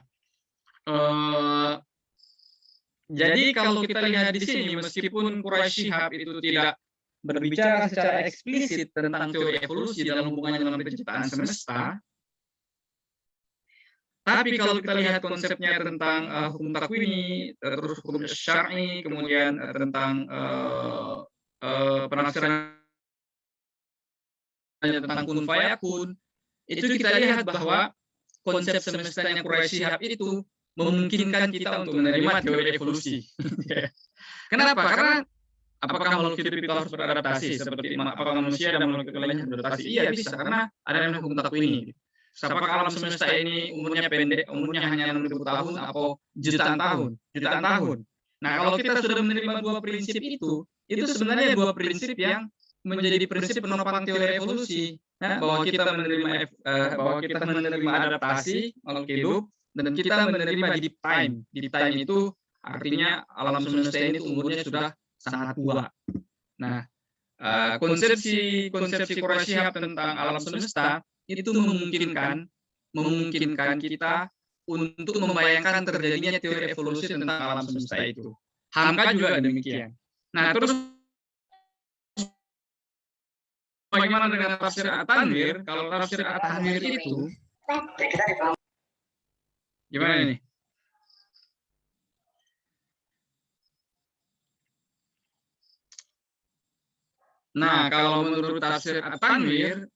jadi kalau kita lihat di sini meskipun Quraisy Shihab itu tidak berbicara secara eksplisit tentang teori evolusi dalam hubungannya dengan penciptaan semesta, tapi kalau kita lihat konsepnya tentang hukum takwini, terus hukum syar'i, kemudian tentang penafsiran tentang kun fayakun, itu kita lihat bahwa konsep semestanya Quraisy Shihab itu memungkinkan kita untuk menerima teori evolusi. Kenapa? Karena apakah makhluk hidup itu harus beradaptasi seperti apakah manusia dan makhluk lainnya beradaptasi? Iya bisa, karena ada yang hukum takwini. Apakah alam semesta ini umurnya pendek, umurnya hanya 60.000 tahun atau jutaan tahun. Nah, kalau kita sudah menerima dua prinsip itu sebenarnya dua prinsip yang menjadi prinsip penopang teori evolusi, ya, bahwa kita menerima adaptasi makhluk hidup dan kita menerima deep time. Deep time itu artinya alam semesta ini umurnya sudah sangat tua. Nah, konsepsi Quraisy Shihab tentang alam semesta itu memungkinkan kita untuk membayangkan terjadinya teori evolusi tentang alam semesta itu. Hamka juga demikian. Nah, terus bagaimana dengan tafsir At-Tanwir? Kalau tafsir At-Tanwir itu gimana ini? Nah, kalau menurut tafsir At-Tanwir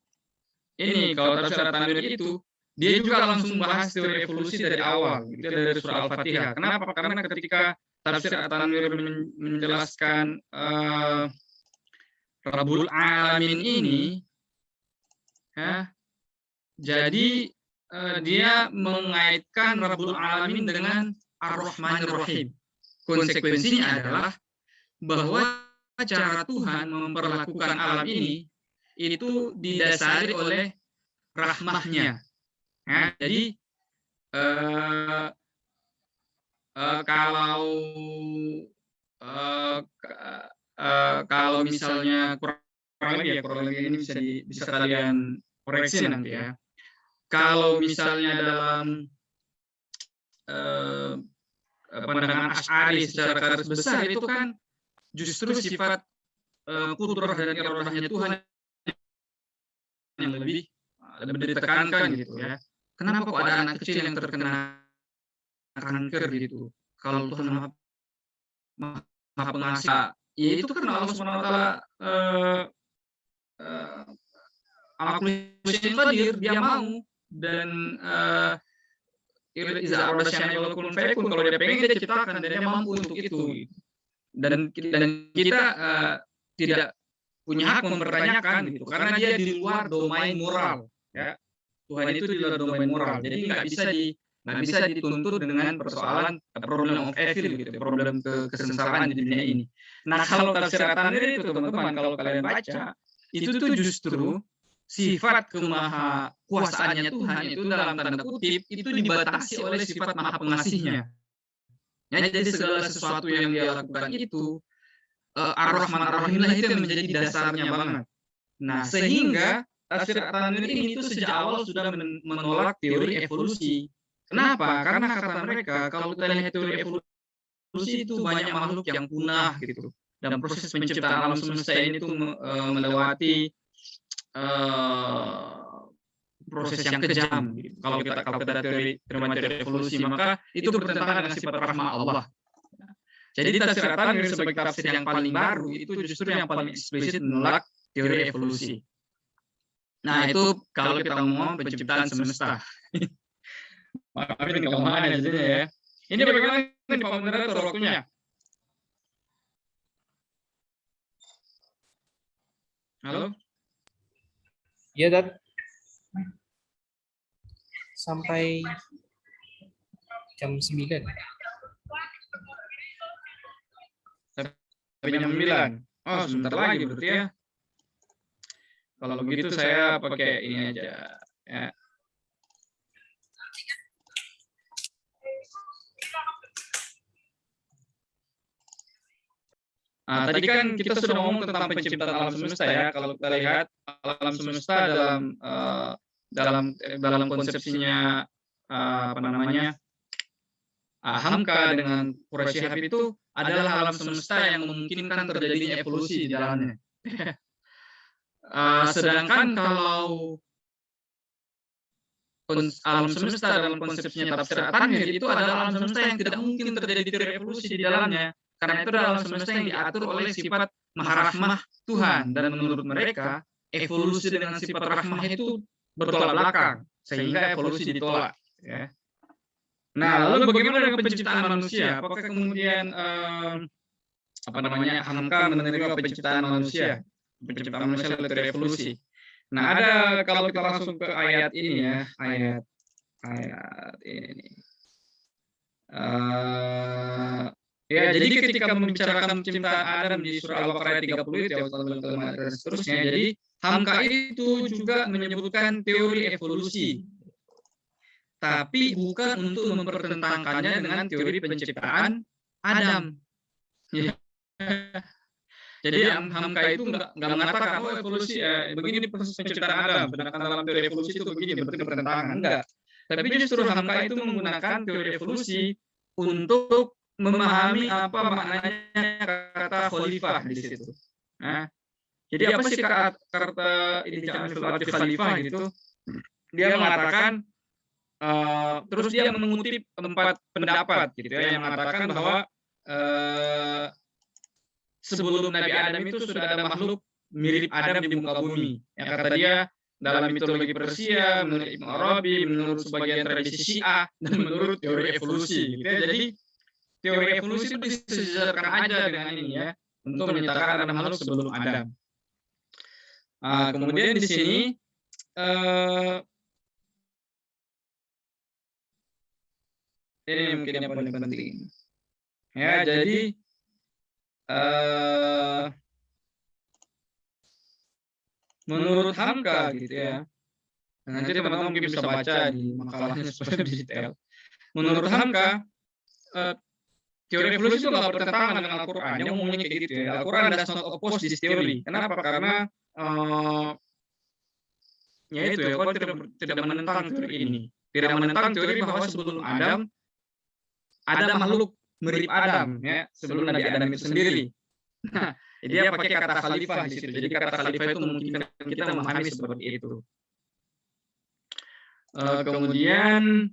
ini, kalau tafsir At-Tanwir itu dia juga langsung bahas teori evolusi dari awal, gitu, dari surah Al-Fatihah. Kenapa? Karena ketika tafsir At-Tanwir menjelaskan Rabbul Alamin ini, ya, jadi dia mengaitkan Rabbul Alamin dengan Ar-Rahmanir Rahim. Konsekuensinya adalah bahwa cara Tuhan memperlakukan alam ini itu didasari oleh rahmahnya. Ya, jadi kalau kalau misalnya kurang lebih ini bisa kalian koreksi nanti ya. Kalau misalnya dalam pandangan Asy'ari secara garis besar itu kan justru sifat qudrah dan iradahnya Tuhan yang lebih ditekankan gitu ya. Kenapa kok ada anak kecil yang terkena kanker gitu? Kalau Tuhan Maha Pengasih, ya itu karena Allah Subhanahu wa taala ala kulli syai'in qadir, dia mau dan iza arada syai'an yakun fayakun, kalau dia pengen dia ciptakan dan dia mampu untuk itu. Dan kita tidak punya hak mempertanyakan gitu karena dia di luar domain moral ya. Tuhan itu di luar domain moral. Jadi nggak bisa dituntut dengan persoalan problem of evil gitu, problem kesengsaraan di dunia ini. Nah, kalau tafsir At-Tanwir itu teman-teman kalau kalian baca, itu tuh justru sifat kemaha kuasaannya Tuhan itu dalam tanda kutip itu dibatasi oleh sifat maha pengasihnya. Ya, jadi segala sesuatu yang dia lakukan itu Ar-Rahman Ar-Rahim itu yang menjadi dasarnya banget. Nah, sehingga tafsir At-Tanwir ini itu sejak awal sudah menolak teori evolusi. Kenapa? Karena kata mereka kalau kita lihat teori evolusi itu banyak makhluk yang punah gitu. Dan proses penciptaan alam semesta ini itu melewati proses yang kejam gitu. Kalau kita teori evolusi maka itu bertentangan dengan sifat rahmah Allah. Jadi tafsir At-Tanwir sebagai tafsir yang paling baru itu justru yang paling eksplisit menolak teori evolusi. Nah, itu kalau kita ngomong penciptaan semesta. Maaf ini kelemahan jadinya ya. Ini bagaimana nih Pak Moderator waktunya? Halo? Ya, Dad. Sampai jam 9. Sampai jam 9. Oh, sebentar lagi berarti ya. Kalau begitu saya pakai ini aja ya. Tadi kan kita sudah ngomong tentang penciptaan alam semesta ya. Kalau kita lihat alam semesta dalam konsepsinya apa namanya Hamka dengan Quraisy Shihab itu adalah alam semesta yang memungkinkan terjadinya evolusi di dalamnya. Sedangkan kalau alam semesta dalam konsepsinya tafsir At-Tanwir itu adalah alam semesta yang tidak mungkin terjadi evolusi di dalamnya. Karena itu adalah alam semesta yang diatur oleh sifat maharahmah Tuhan. Dan menurut mereka, evolusi dengan sifat rahmah itu bertolak belakang. Sehingga evolusi ditolak. Ya. Nah, lalu bagaimana dengan penciptaan manusia? Apakah kemudian Hamka menerima penciptaan manusia? Penciptaan manusia oleh teori evolusi. Nah, ada kalau kita langsung ke ayat ini ya, ayat ini. Ya, jadi ketika membicarakan penciptaan Adam di surah Al-Baqarah 30 itu ya, dan seterusnya. Jadi Hamka itu juga menyebutkan teori evolusi. Tapi bukan untuk mempertentangkannya dengan teori penciptaan Adam. Ya. Jadi Hamka itu nggak mengatakan evolusi begini proses penciptaan Adam, sedangkan dalam teori evolusi itu begini, berarti bertentangan. Enggak. Tapi justru Hamka itu menggunakan teori evolusi untuk memahami apa maknanya kata khalifah di situ. Nah, jadi apa sih kata idja'al fil ardi khalifah gitu? Dia mengatakan terus dia mengutip 4 pendapat gitu ya yang mengatakan bahwa sebelum Nabi Adam itu sudah ada makhluk mirip Adam di muka bumi. Yang kata dia dalam mitologi Persia, menurut Ibnu Arabi, menurut sebagian tradisi Syiah, dan menurut teori evolusi. Gitu ya. Jadi teori evolusi itu disejarahkan aja dengan ini ya, untuk menyatakan ada makhluk sebelum Adam. Kemudian di sini ini mungkin yang paling penting. Ya, jadi menurut Hamka gitu ya. Nanti teman-teman mungkin bisa baca di makalahnya supaya lebih detail. Menurut Hamka, teori evolusi itu nggak bertentangan dengan Al-Quran. Dia ngomongnya kayak gitu ya. Al-Quran does not oppose this theory. Kenapa? Karena ya itu ya, Al-Quran tidak menentang teori ini. Tidak menentang teori bahwa sebelum Adam ada makhluk mirip Adam ya, sebelum Nabi Adam itu sendiri. Nah, dia pakai kata khalifah di situ. Jadi kata khalifah itu memungkinkan kita memahami seperti itu. Kemudian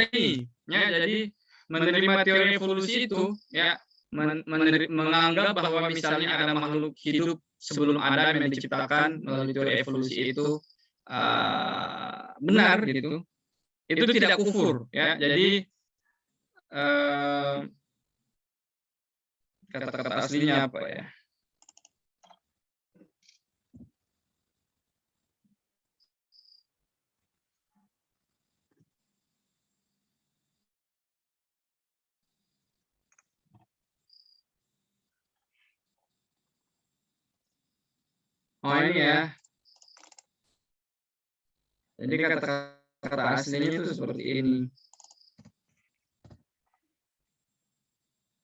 ini ya, jadi menerima teori evolusi itu ya, menganggap bahwa misalnya ada makhluk hidup sebelum Adam yang diciptakan melalui teori evolusi itu benar gitu, itu tidak kufur ya. Jadi kata-kata aslinya apa ya? Oh ini ya. Jadi kata-kata aslinya itu seperti ini.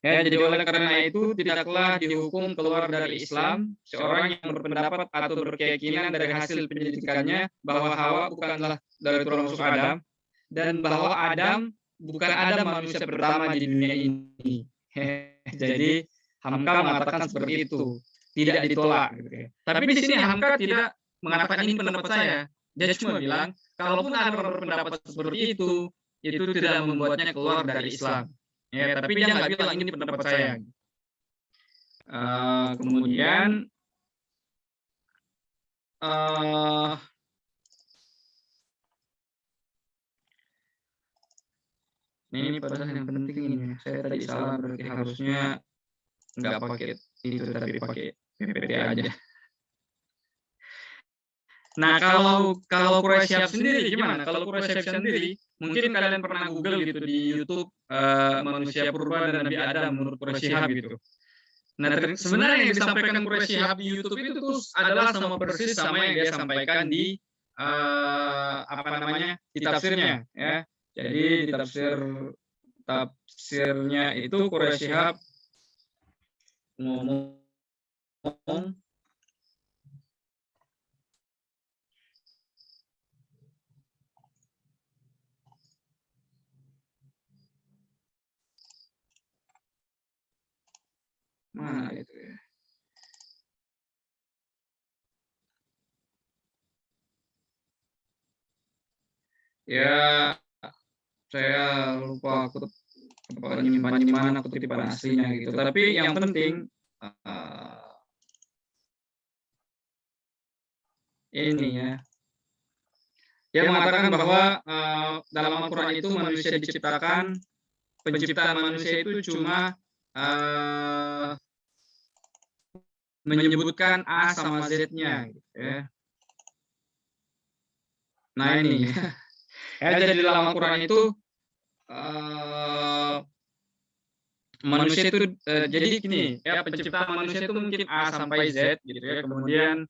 Ya, jadi oleh karena itu tidaklah dihukum keluar dari Islam seorang yang berpendapat atau berkeyakinan dari hasil penyelidikannya bahwa Hawa bukanlah dari tulang rusuk Adam dan bahwa Adam bukan Adam manusia pertama di dunia ini. Jadi Hamka mengatakan seperti itu, tidak ditolak. Gitu ya. Tapi di sini Hamka tidak mengatakan ini pendapat saya. Dia cuma bilang, kalaupun ada orang berpendapat seperti itu tidak membuatnya keluar dari Islam. Ya, tapi dia nggak bilang ini pendapat saya. Kemudian ini padahal yang penting ini. Saya tadi salah, berarti harusnya nggak pakai itu tapi pakai PPT aja. Nah, kalau Quraisy sendiri gimana? Kalau Quraisy sendiri, mungkin kalian pernah Google gitu di YouTube manusia purba dan Nabi Adam menurut Quraisy gitu. Nah, sebenarnya yang disampaikan Quraisy di YouTube itu tuh adalah sama persis sama yang dia sampaikan di di tafsirnya ya. Jadi di tafsirnya itu Quraisy ngomong mana itu ya? Ya, saya lupa aku nyimpan di mana kutipan aslinya gitu. Tapi yang penting ini ya. Dia mengatakan bahwa dalam Al-Quran itu manusia diciptakan, penciptaan manusia itu cuma menyebutkan A sama Z-nya gitu ya. Nah ini ya, jadi dalam Al-Quran itu manusia itu jadi gini ya, penciptaan manusia itu mungkin A sampai Z gitu ya. Kemudian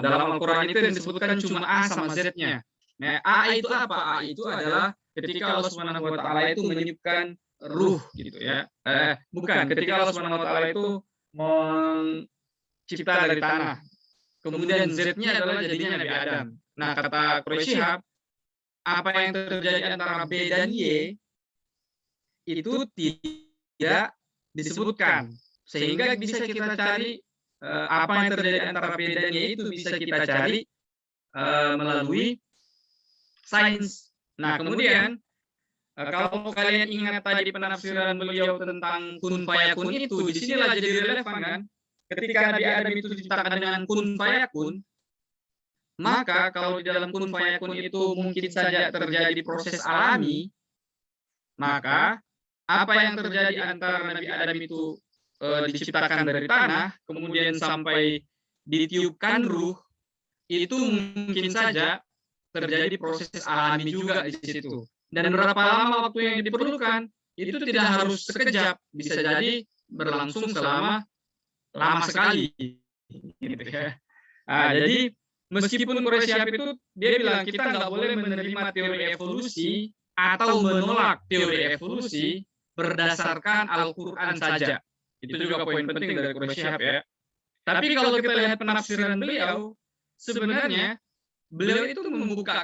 dalam Al-Quran itu yang disebutkan cuma A sama Z-nya. Nah, A itu apa? A itu adalah ketika Allah Subhanahu wa taala itu meniupkan ruh gitu ya. Bukan, ketika Allah Subhanahu wa taala itu mencipta dari tanah. Kemudian Z-nya adalah jadinya Nabi Adam. Nah, kata Quraisy, apa yang terjadi antara B dan Y itu tidak disebutkan. Sehingga bisa kita cari apa yang terjadi antara B dan Y itu bisa kita cari melalui sains. Nah, kemudian kalau kalian ingat tadi penafsiran beliau tentang kun fayakun itu, di sinilah jadi relevan kan? Ketika Nabi Adam itu diciptakan dengan kun fayakun, maka kalau di dalam kun fayakun itu mungkin saja terjadi proses alami, maka apa yang terjadi antara Nabi Adam itu diciptakan dari tanah, kemudian sampai ditiupkan ruh, itu mungkin saja terjadi proses alami juga di situ. Dan berapa lama waktu yang diperlukan, itu tidak harus sekejap, bisa jadi berlangsung selama lama sekali. Gitu ya. Jadi meskipun Quraisy itu dia bilang kita nggak boleh menerima teori evolusi atau menolak teori evolusi berdasarkan Al-Quran saja. Itu juga poin penting dari Quraish Shihab ya. Tapi kalau kita lihat penafsiran beliau, sebenarnya beliau itu membuka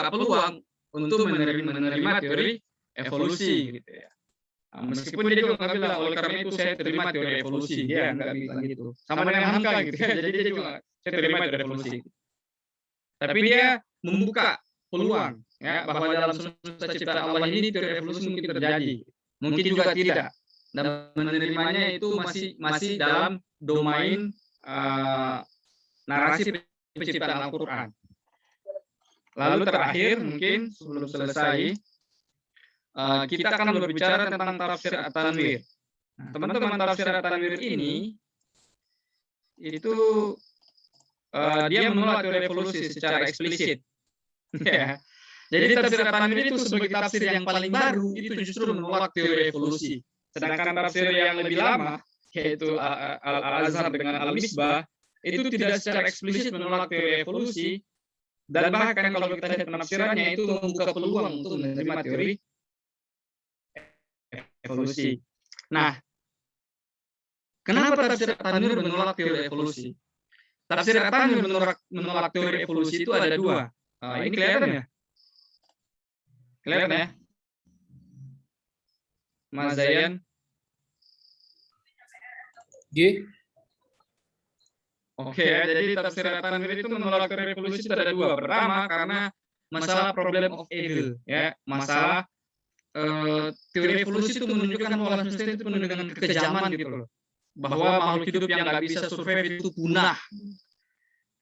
peluang untuk menerima teori evolusi gitu ya. Meskipun dia juga nggak bilang, oleh karena itu saya terima teori evolusi, dia nggak bilang gitu. Sama dengan Hamka gitu ya, jadi dia juga saya terima teori evolusi. Tapi dia membuka peluang ya bahwa dalam semesta ciptaan Allah ini teori evolusi mungkin terjadi, mungkin juga tidak. Dan menerimanya itu masih dalam domain narasi penciptaan Al-Quran. Lalu terakhir mungkin sebelum selesai kita akan berbicara tentang tafsir At-Tanwir. Nah, teman-teman, tafsir At-Tanwir ini itu dia menolak teori evolusi secara eksplisit. Ya. Jadi tafsir At-Tanwir itu sebagai tafsir yang paling baru itu justru menolak teori evolusi. Sedangkan tafsir yang lebih lama yaitu Al-Azhar dengan Al-Misbah itu tidak secara eksplisit menolak teori evolusi, dan bahkan kalau kita lihat penafsirannya itu membuka peluang untuk menerima teori evolusi. Nah, kenapa tafsir At-Tanwir menolak teori evolusi? Tafsir At-Tanwir menolak teori evolusi itu ada dua. Ini kelihatan ya? Kelihatan ya? Mas Zayan? Oke, jadi tafsir At-Tanwir itu menolak teori evolusi itu ada dua. Pertama, karena masalah problem of evil, ya, masalah teori evolusi itu menunjukkan bahwa alam semesta itu penuh dengan kekejaman gitu loh, bahwa makhluk hidup yang nggak bisa survive itu punah.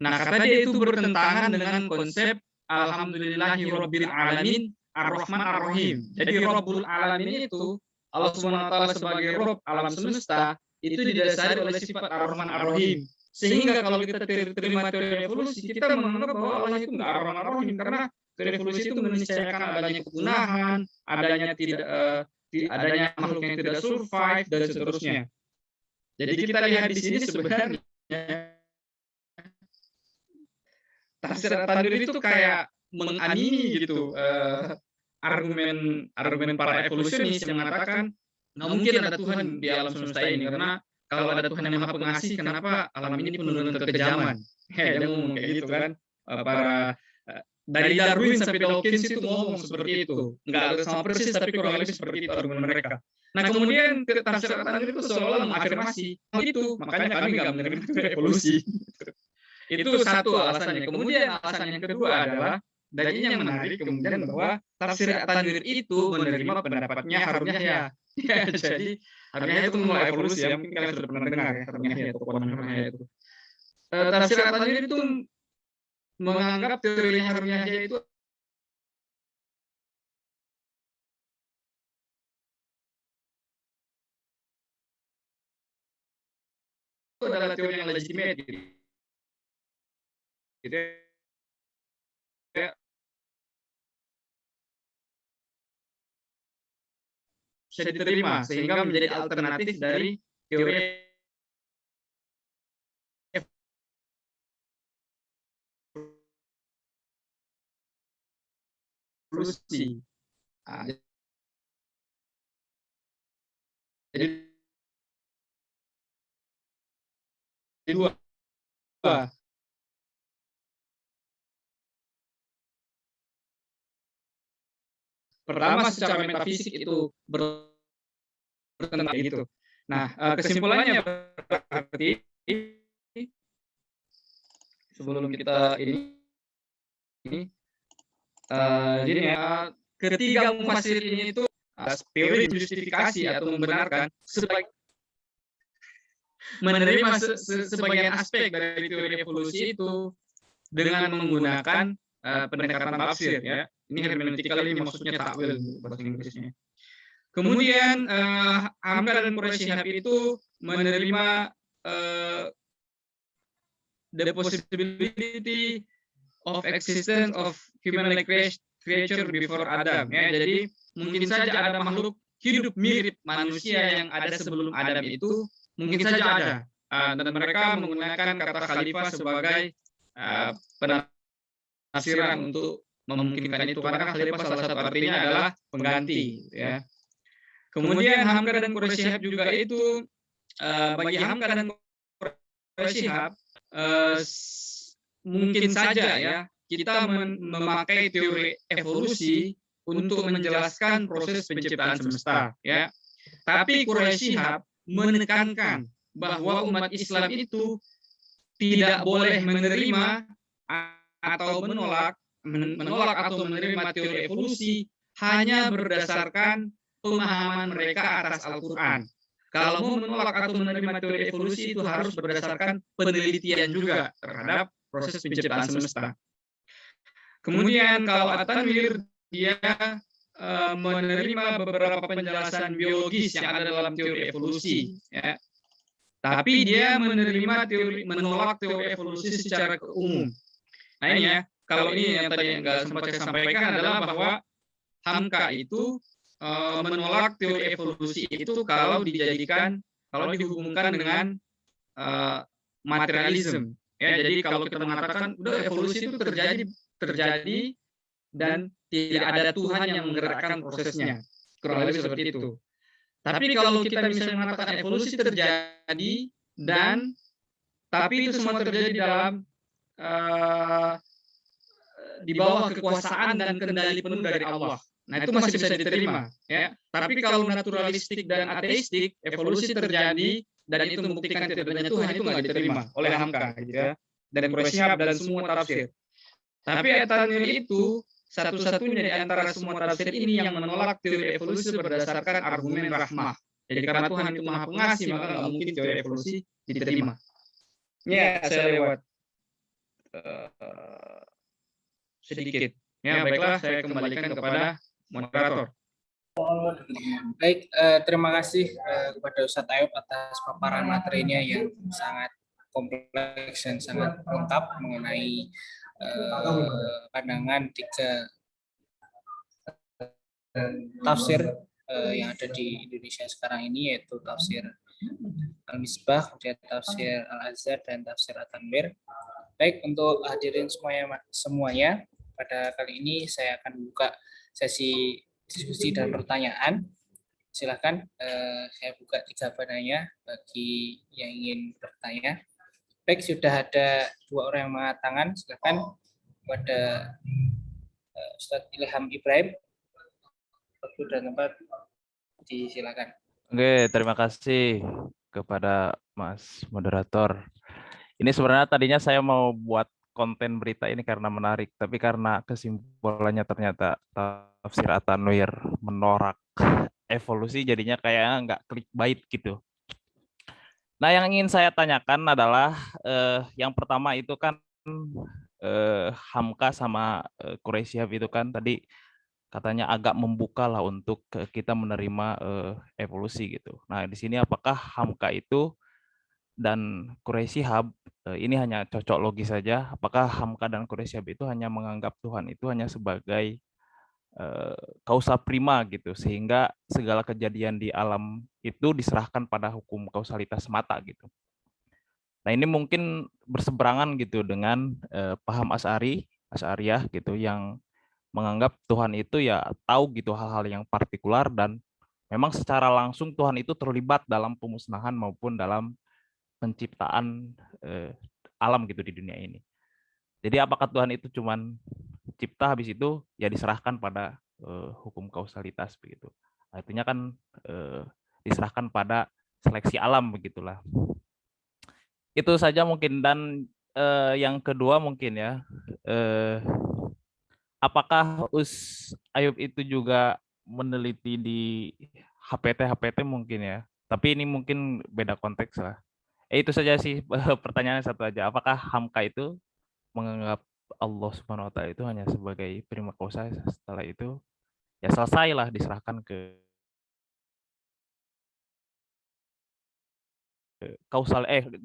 Nah, kata dia itu bertentangan dengan konsep Alhamdulillahi Rabbil Alamin Ar-Rahman Ar-Rahim. Jadi Rabbul Alamin itu Allah SWT sebagai Rabb alam semesta itu didasari oleh sifat Ar-Rahman Ar-Rahim. Sehingga kalau kita terima teori evolusi, kita menganggap bahwa Allah itu nggak Ar-Rahman Ar-Rahim, karena teori evolusi itu meniscayakan adanya kepunahan, adanya makhluk yang tidak survive dan seterusnya. Jadi kita lihat di sini sebenarnya tafsir At-Tanwir itu kayak mengamini gitu argumen para evolusionis yang mengatakan nggak mungkin ada Tuhan di alam semesta ini, karena kalau ada Tuhan yang maha pengasih, kenapa alam ini penuh dengan kekejaman? Dia ngomong kayak gitu kan. Dari Darwin sampai Dawkins itu ngomong seperti itu. Nggak sama persis, tapi kurang lebih seperti itu argumen mereka. Nah, kemudian tafsir At-Tanwir itu seolah mengafirmasi itu, makanya kami nggak menerima evolusi. Itu satu alasannya. Kemudian alasan yang kedua adalah, dan ini yang menarik kemudian, bahwa tafsir At-Tanwir itu menerima pendapatnya Harun Yahya. Jadi Harun Yahya itu menolak evolusi ya, mungkin kalian sudah pernah dengar ya Harun Yahya atau Harun Yahya itu. Tafsir At-Tanwir itu menganggap teori Harun Yahya itu adalah teori yang legitimate gitu. Ya. Bisa diterima sehingga menjadi alternatif dari teori evolusi. Jadi dua. Pertama, secara metafisik itu bertentang gitu. Nah, kesimpulannya berarti sebelum kita jadi ketiga mufasir ini itu teori justifikasi atau membenarkan menerima sebagian aspek dari teori evolusi itu dengan menggunakan pendekatan tafsir ya. Ini hermeneutikal, ini maksudnya takwil bahasa Inggrisnya. Kemudian Hamka dan Quraish Shihab itu menerima the possibility of existence of human-like creature before Adam ya. Jadi mungkin saja ada makhluk hidup mirip manusia yang ada sebelum Adam itu, mungkin saja ada. Dan mereka menggunakan kata khalifah sebagai penafsiran untuk memungkinkan itu karena kan khalifah salah satu artinya adalah pengganti, gitu ya. Kemudian Hamka dan Quraisy Shihab juga itu bagi Hamka dan Quraisy Shihab mungkin saja ya kita memakai teori evolusi untuk menjelaskan proses penciptaan semesta, ya. Tapi Quraisy Shihab menekankan bahwa umat Islam itu tidak boleh menerima atau menolak atau menerima teori evolusi hanya berdasarkan pemahaman mereka atas Al-Quran. Kalau mau menolak atau menerima teori evolusi itu harus berdasarkan penelitian juga terhadap proses penciptaan semesta. Kemudian kalau At-Tanwir dia menerima beberapa penjelasan biologis yang ada dalam teori evolusi, ya. Tapi dia menolak teori evolusi secara umum. Nah ini ya, kalau ini yang tadi nggak sempat saya sampaikan adalah bahwa Hamka itu menolak teori evolusi itu kalau dihubungkan dengan materialisme. Ya, jadi kalau kita mengatakan udah evolusi itu terjadi dan tidak ada Tuhan yang menggerakkan prosesnya. Kurang lebih seperti itu. Tapi kalau kita misalnya mengatakan evolusi terjadi tapi itu semua terjadi dalam di bawah kekuasaan dan kendali penuh dari Allah. Nah, itu masih bisa diterima, ya. Tapi kalau naturalistik dan ateistik, evolusi terjadi dan itu membuktikan tidak adanya Tuhan, itu nggak diterima oleh Hamka, gitu ya. Dan Quraisy Shihab dan semua tafsir. Tapi At-Tanwir itu satu-satunya di antara semua tafsir ini yang menolak teori evolusi berdasarkan argumen rahmah. Jadi karena Tuhan itu maha pengasih, maka nggak mungkin teori evolusi diterima. Ya, saya lewat sedikit. Ya, baiklah, saya kembalikan kepada moderator. Baik, terima kasih kepada Ustadz Ayub atas paparan materinya yang sangat kompleks dan sangat lengkap mengenai pandangan tiga tafsir yang ada di Indonesia sekarang ini, yaitu tafsir Al-Misbah, kemudian tafsir Al-Azhar, dan tafsir At-Tanwir. Baik, untuk hadirin semuanya, pada kali ini saya akan buka sesi diskusi dan pertanyaan. Silakan, saya buka 3 panelnya bagi yang ingin bertanya. Baik, sudah ada 2 orang yang mengangkat tangan. Silakan kepada Ustadz Ilham Ibrahim. Waktu dan tempat disilakan. Oke, terima kasih kepada Mas Moderator. Ini sebenarnya tadinya saya mau buat konten berita ini karena menarik, tapi karena kesimpulannya ternyata tafsir At-Tanwir menolak evolusi, jadinya kayaknya nggak clickbait gitu. Nah, yang ingin saya tanyakan adalah yang pertama itu kan Hamka sama Quraisy Shihab itu kan tadi katanya agak membuka lah untuk kita menerima evolusi gitu. Nah, di sini apakah Hamka itu dan Quraisy Shihab ini hanya cocok logis saja? Apakah Hamka dan Quraisy Shihab itu hanya menganggap Tuhan itu hanya sebagai kausa prima gitu, sehingga segala kejadian di alam itu diserahkan pada hukum kausalitas semata gitu. Nah, ini mungkin berseberangan gitu dengan paham Asy'ariyah gitu, yang menganggap Tuhan itu ya tahu gitu hal-hal yang partikular dan memang secara langsung Tuhan itu terlibat dalam pemusnahan maupun dalam penciptaan alam gitu di dunia ini. Jadi apakah Tuhan itu cuman cipta habis itu ya diserahkan pada hukum kausalitas begitu. Artinya kan diserahkan pada seleksi alam begitulah. Itu saja mungkin. Dan yang kedua mungkin ya, apakah Ayub itu juga meneliti di HPT mungkin ya, tapi ini mungkin beda konteks lah. Itu saja sih pertanyaannya satu aja. Apakah Hamka itu menganggap Allah Subhanahu wa taala itu hanya sebagai prima causa, setelah itu ya selesailah diserahkan ke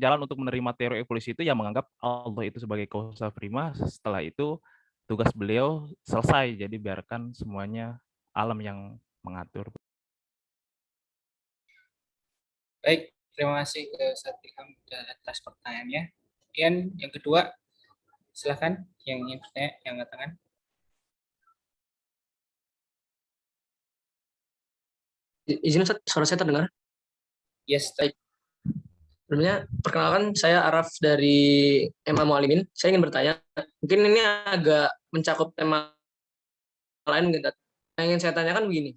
jalan untuk menerima teori evolusi itu yang menganggap Allah itu sebagai causa prima, setelah itu tugas beliau selesai, jadi biarkan semuanya alam yang mengatur. Baik, terima kasih Ustadz Ilham atas pertanyaannya. Kemudian yang kedua, silakan yang ingin bertanya, yang angkat tangan. Izin Ustaz, suara saya terdengar? Yes. Sebelumnya, perkenalkan saya Araf dari MA Mualimin. Saya ingin bertanya, mungkin ini agak mencakup tema lain, mungkin. Yang ingin saya tanyakan begini.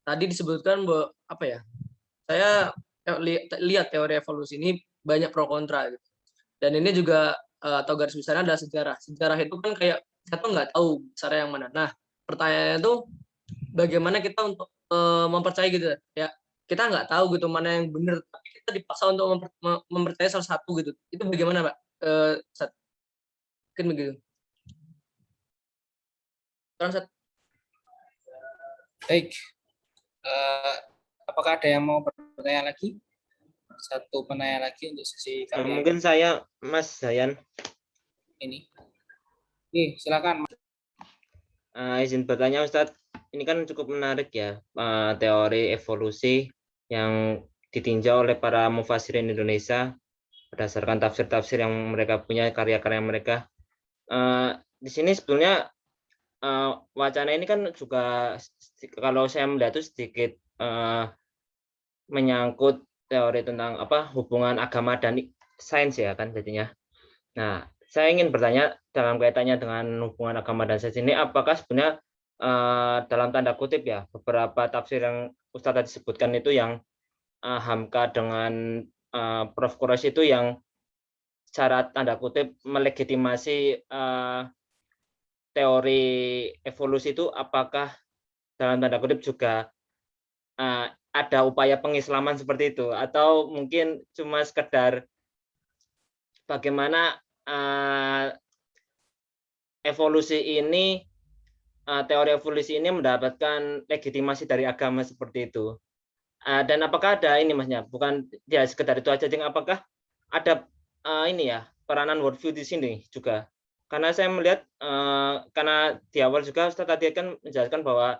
Tadi disebutkan bahwa apa ya? Saya lihat teori evolusi ini banyak pro kontra gitu. Dan ini juga atau garis besarnya adalah sejarah. Sejarah itu kan kayak kita tuh nggak tahu cara yang mana. Nah, pertanyaannya itu bagaimana kita untuk mempercayai gitu ya, kita nggak tahu gitu mana yang benar, tapi kita dipaksa untuk mempercayai salah satu gitu. Itu bagaimana Pak? Mungkin begitu. Baik. Apakah ada yang mau bertanya lagi? Satu penanya lagi untuk sesi kali Mungkin saya, Mas Zayan. Ini. Silakan. Izin bertanya Ustadz, ini kan cukup menarik ya, teori evolusi yang ditinjau oleh para mufassirin Indonesia berdasarkan tafsir-tafsir yang mereka punya, karya-karya mereka. Di sini sebetulnya wacana ini kan juga kalau saya melihat itu sedikit menyangkut teori tentang hubungan agama dan sains ya kan jadinya. Nah, saya ingin bertanya dalam kaitannya dengan hubungan agama dan sains ini, apakah sebenarnya dalam tanda kutip ya beberapa tafsir yang Ustadz tadi sebutkan itu yang Hamka dengan Prof. Quraisy itu yang secara tanda kutip melegitimasi teori evolusi itu, apakah dalam tanda kutip juga ada upaya pengislaman seperti itu, atau mungkin cuma sekedar bagaimana evolusi ini, teori evolusi ini mendapatkan legitimasi dari agama seperti itu. Dan apakah ada ini Masnya, bukan ya sekedar itu aja, apakah ada ini ya peranan worldview di sini juga? Karena saya melihat karena di awal juga Ustaz tadi kan menjelaskan bahwa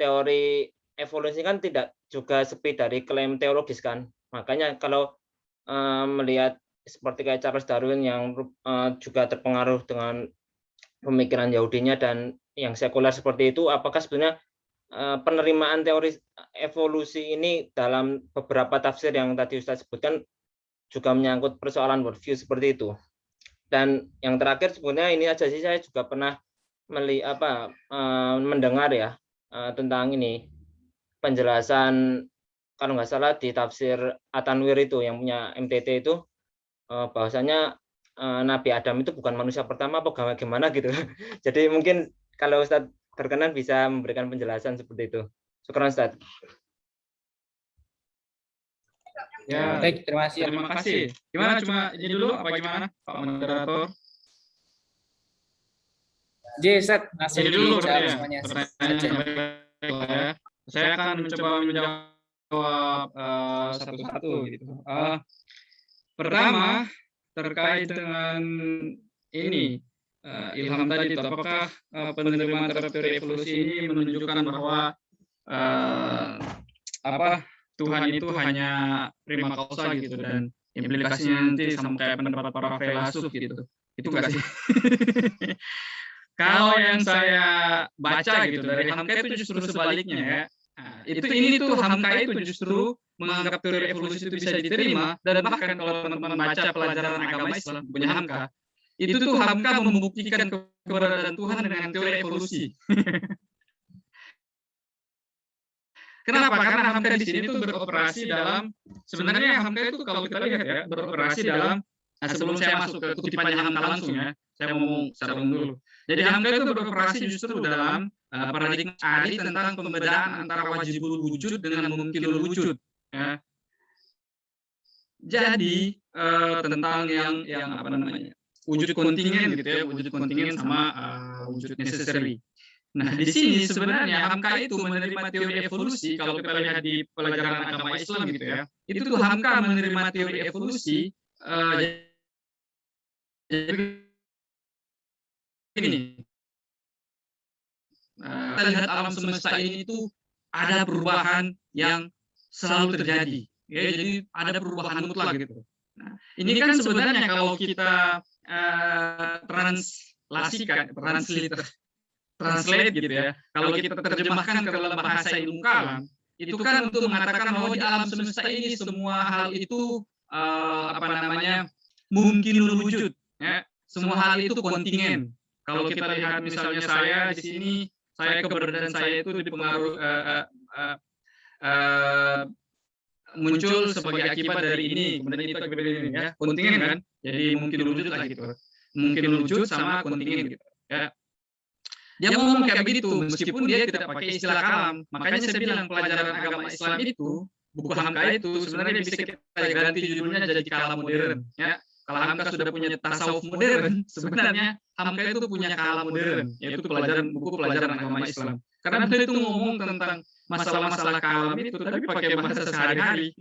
teori evolusi kan tidak juga sepi dari klaim teologis kan. Makanya kalau melihat seperti kayak Charles Darwin yang juga terpengaruh dengan pemikiran Yahudinya dan yang sekuler seperti itu, apakah sebenarnya penerimaan teori evolusi ini dalam beberapa tafsir yang tadi Ustaz sebutkan juga menyangkut persoalan worldview seperti itu? Dan yang terakhir sebenarnya ini aja sih, saya juga pernah mendengar ya tentang ini penjelasan kalau nggak salah di tafsir At-Tanwir itu yang punya MTT itu, bahwasanya Nabi Adam itu bukan manusia pertama apa gimana gitu. Jadi mungkin kalau Ustadz berkenan bisa memberikan penjelasan seperti itu. Syukran Ustadz. Ya, Baik, terima kasih. terima kasih. Gimana, cuma ini dulu apa gimana Pak Moderator? Ustaz, langsung Ini dulu dijawab berarti semuanya. ya, pertanyaannya baik ya. Saya akan mencoba menjawab satu-satu gitu. Pertama, terkait dengan ini ilham tadi itu, apakah penerimaan terhadap teori evolusi ini menunjukkan bahwa Tuhan itu hanya prima causa gitu, dan implikasinya nanti sama kayak pendapat para filsuf gitu. Itu enggak sih? Kalau yang saya baca gitu dari Hamka itu justru sebaliknya ya. Nah, ini tuh Hamka itu justru menganggap teori evolusi itu bisa diterima, dan bahkan kalau teman-teman baca pelajaran agama Islam punya Hamka, itu tuh Hamka membuktikan keberadaan Tuhan dengan teori evolusi. Kenapa? Karena Hamka di sini tuh beroperasi dalam, sebenarnya Hamka itu kalau kita lihat ya, beroperasi dalam, sebelum saya masuk ke kutipannya Hamka langsung ya, saya ngomong secara umum dulu. Jadi Hamka itu beroperasi justru dalam paradigma Ari tentang pembedaan antara wajibul wujud dengan mumkinul wujud. Ya. Jadi tentang yang apa namanya, wujud kontingen gitu ya, wujud kontingen sama wujud necessary. Nah, di sini sebenarnya Hamka itu menerima teori evolusi, kalau kita lihat di pelajaran agama Islam gitu ya, itu tuh Hamka menerima teori evolusi ini. Kita lihat alam semesta ini itu ada perubahan yang selalu terjadi. Ya, jadi ada perubahan mutlak gitu. Nah, ini kan sebenarnya kalau kita translate gitu ya. Kalau kita terjemahkan ke dalam bahasa ilmu kalam, itu kan untuk mengatakan bahwa di alam semesta ini semua hal itu mungkin wujud, ya. Semua hal itu kontingen. Kalau kita lihat misalnya saya di sini, keberadaan saya itu dipengaruhi muncul sebagai akibat dari ini, kemudian itu akibat dari ini, ya. Kontingen kan? Jadi mungkin wujud lah gitu. Mungkin wujud sama kontingen gitu, ya. Dia ngomong kayak begitu, meskipun dia tidak pakai istilah kalam. Makanya saya bilang pelajaran agama Islam itu, buku Hamka itu sebenarnya bisa kita ganti judulnya jadi kalam modern, ya. Kalau Hamka sudah punya tasawuf modern, sebenarnya Hamka itu punya kalam modern, yaitu buku pelajaran agama Islam. Karena beliau itu ngomong tentang masalah-masalah kalam itu, tapi pakai bahasa sehari-hari.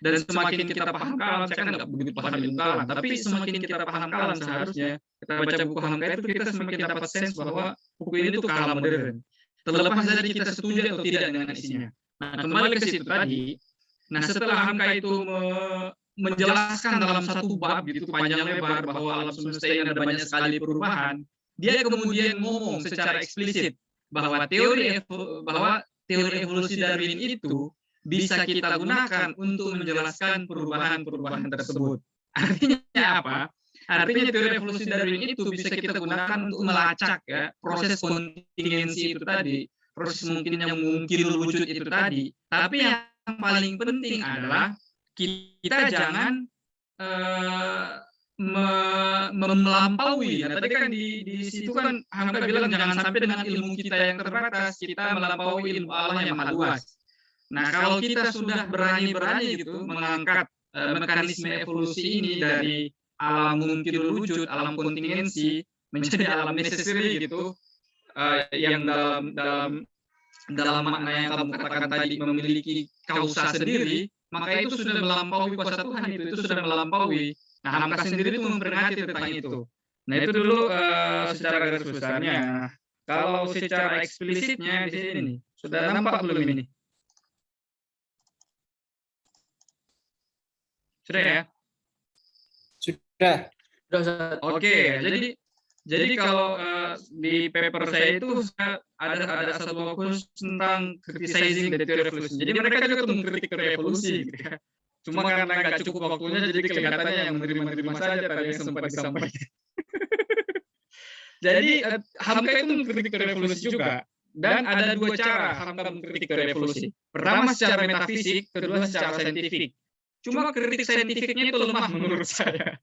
Dan semakin kita paham kalam, saya kan nggak begitu paham ilmu kalam, tapi semakin kita paham kalam seharusnya, kita baca buku Hamka itu kita semakin dapat sense bahwa buku ini tuh kalam modern. Terlepas dari kita setuju atau tidak dengan isinya. Nah, kembali ke situ tadi, nah setelah Hamka itu menjelaskan dalam satu bab gitu panjang lebar bahwa alam semesta ini ada banyak sekali perubahan, dia kemudian ngomong secara eksplisit bahwa teori evolusi Darwin itu bisa kita gunakan untuk menjelaskan perubahan-perubahan tersebut. Artinya apa? Artinya teori evolusi Darwin itu bisa kita gunakan untuk melacak, ya, proses kontingensi itu tadi, proses mungkin wujud itu tadi. Tapi yang paling penting adalah kita jangan melampaui. Nah, tadi kan di situ kan Hamka bilang jangan sampai dengan ilmu kita yang terbatas kita melampaui ilmu Allah yang maha luas. Nah, kalau kita sudah berani gitu mengangkat mekanisme evolusi ini dari alam mungkin wujud, alam kontingensi menjadi alam necessary gitu, yang dalam makna yang kamu katakan tadi memiliki kausa sendiri, maka itu sudah melampaui kuasa Tuhan, itu sudah melampaui. Nah, Hamka sendiri itu memperingati tentang itu. Nah, itu dulu secara garis besarnya. Kalau secara eksplisitnya di sini nih, sudah nampak belum ini? Sudah ya? Sudah. Oke, jadi kalau di paper saya itu ada satu fokus tentang criticizing the theory of evolution. Jadi mereka juga tuh mengkritik teori evolusi, gitu ya. Cuma karena nggak cukup waktunya, jadi kelihatannya yang menerima saja tadi yang sempat disampaikan. Jadi Hamka itu mengkritik teori evolusi juga. Dan ada dua cara Hamka mengkritik teori evolusi. Pertama secara metafisik, kedua secara saintifik. Cuma kritik saintifiknya itu lemah menurut saya.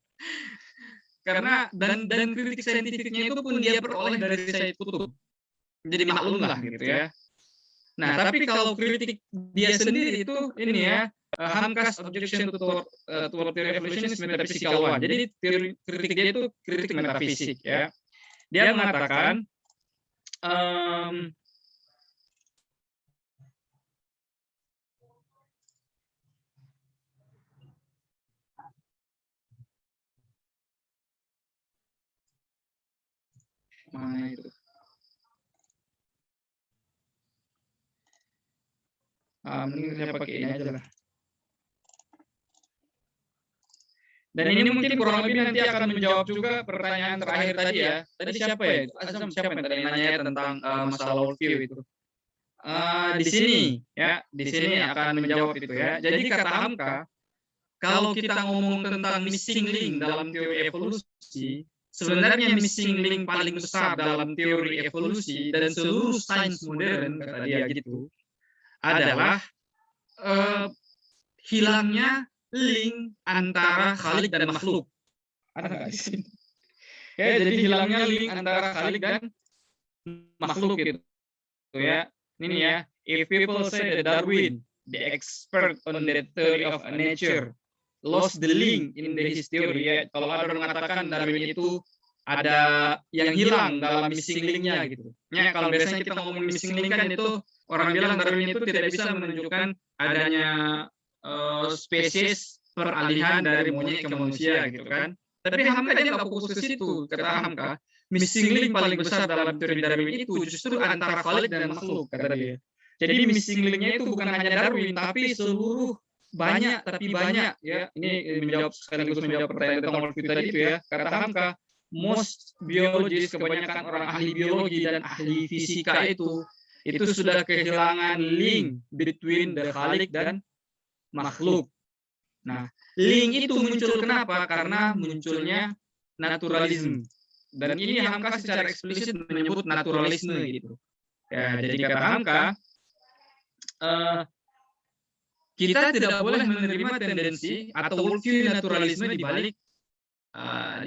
Karena dan kritik saintifiknya itu pun dia peroleh dari Said Qutb. Jadi maklum lah gitu ya. Nah, tapi kalau kritik dia sendiri itu ini ya, Hamka's objection to theory of evolution is metaphysical one. Jadi kritik dia itu kritik metafisik ya. Dia mengatakan mana itu? Mending saya pakai ini aja lah. Dan ini mungkin kurang lebih nanti akan menjawab juga pertanyaan terakhir tadi ya. Tadi siapa ya? Azam siapa yang tadi nanya tentang masalah worldview itu? Di sini ya, di sini akan menjawab itu ya. Jadi kata Hamka, kalau kita ngomong tentang missing link dalam teori evolusi, sebenarnya missing link paling besar dalam teori evolusi dan seluruh sains modern kata dia gitu adalah hilangnya link antara khalik dan makhluk. Ada nggak di sini? Ya, jadi hilangnya link antara khalik dan makhluk gitu ya. Ini ya, if people say that Darwin, the expert on the theory of nature, lost the link in his theory, ya. Kalau ada orang mengatakan Darwin itu ada yang hilang dalam missing link-nya gitu. Ya, kalau biasanya kita ngomong missing link kan itu orang bilang Darwin itu tidak bisa menunjukkan adanya spesies peralihan dari monyet ke manusia gitu kan. Tapi Hamka dia nggak fokus ke situ. Kata Hamka, missing link paling besar dalam teori Darwin itu justru antara khalik dan makhluk kata dia. Jadi missing link-nya itu bukan hanya Darwin tapi seluruh banyak ya. Ini menjawab sekaligus menjawab pertanyaan tentang worldview tadi itu ya. Kata Hamka, most biologis kebanyakan orang ahli biologi dan ahli fisika itu itu sudah kehilangan link between the khalik dan makhluk. Nah, link itu muncul kenapa? Karena munculnya naturalisme. Dan ini Hamka secara eksplisit menyebut naturalisme gitu. Ya, jadi kata Hamka, kita tidak boleh menerima tendensi atau worldview naturalisme di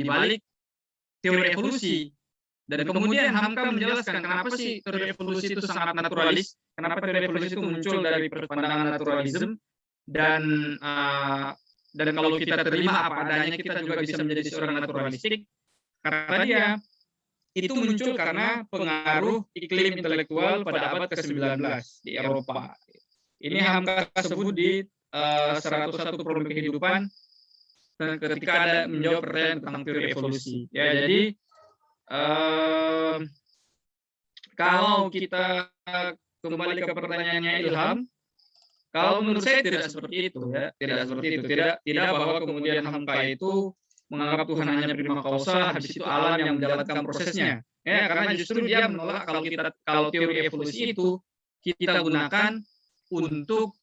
balik teori evolusi. Dan kemudian Hamka menjelaskan kenapa sih teori evolusi itu sangat naturalis, kenapa teori evolusi itu muncul dari pandangan naturalisme, dan kalau kita terima apa adanya kita juga bisa menjadi seorang naturalistik. Kata dia, itu muncul karena pengaruh iklim intelektual pada abad ke-19 di Eropa. Ini Hamka sebut di 101 Problem Kehidupan ketika ada menjawab pertanyaan tentang teori evolusi. Ya, jadi kalau kita kembali ke pertanyaannya Ilham, kalau menurut saya tidak seperti itu, ya, tidak seperti itu, tidak bahwa kemudian Hamka itu menganggap Tuhan hanya prima kausa, habis itu alam yang menjalankan prosesnya, ya, karena justru dia menolak kalau teori evolusi itu kita gunakan untuk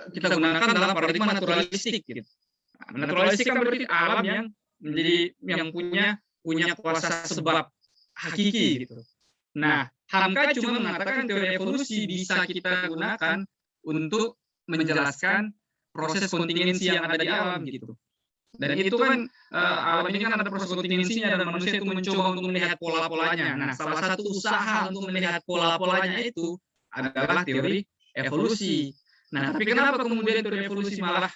kita gunakan dalam paradigma naturalistik. Gitu. Naturalistik kan berarti alam yang punya kuasa sebab hakiki gitu. Nah, Hamka cuma mengatakan teori evolusi bisa kita gunakan untuk menjelaskan proses kontingensi yang ada di alam gitu. Dan itu kan alam ini kan ada proses kontingensinya dan manusia itu mencoba untuk melihat pola-polanya. Nah, salah satu usaha untuk melihat pola-polanya itu adalah teori evolusi. Nah, tapi kenapa kemudian teori evolusi malah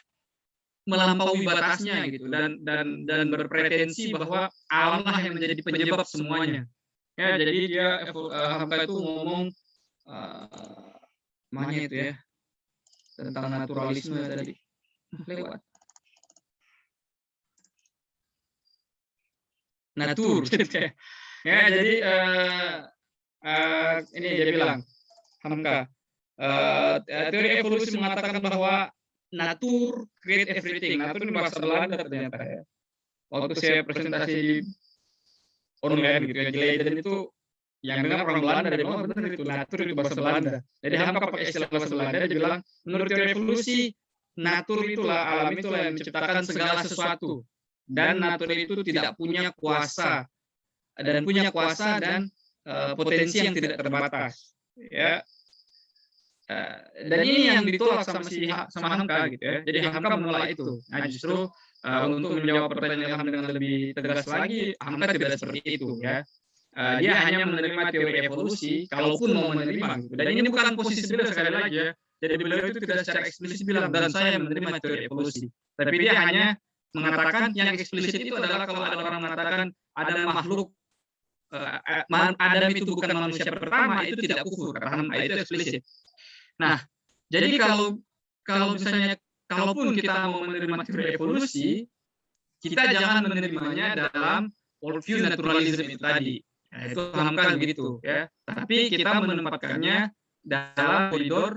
melampaui batasnya gitu dan berpretensi bahwa alamlah yang menjadi penyebab semuanya. Ya, jadi dia Hamka itu ngomong mana itu ya tentang naturalisme tadi lewat natur. Ya, jadi ini dia bilang Hamka, teori evolusi mengatakan bahwa natur create everything. Natur ini bahasa Belanda ternyata ya. Waktu saya presentasi di online gitu ya, Leiden itu yang dengar orang Belanda, dia bilang benar itu natur itu bahasa Belanda. Jadi Hamka pakai istilah bahasa Belanda, dia bilang menurut teori evolusi natur itulah, alam itulah yang menciptakan segala sesuatu, dan natur itu tidak punya kuasa dan potensi yang tidak terbatas. Ya. Dan ini yang ditolak sama Hamka gitu ya. Jadi Hamka menolak itu. Nah, justru untuk menjawab pertanyaan Ilham dengan lebih tegas lagi, Hamka tidak seperti itu ya. Dia hanya menerima teori evolusi kalaupun mau menerima gitu. Dan ini bukan posisi beliau sekali lagi ya. Jadi beliau itu tidak secara eksplisit bilang dan saya menerima teori evolusi. Tapi dia hanya mengatakan yang eksplisit itu adalah kalau ada orang mengatakan ada makhluk Adam itu bukan manusia pertama, itu tidak kufur, kata Hamka, itu eksplisit. Nah, jadi kalau misalnya kalaupun kita mau menerima teori evolusi, kita jangan menerimanya dalam worldview naturalisme itu tadi. Nah, itu Hamka begitu ya. Tapi kita menempatkannya dalam koridor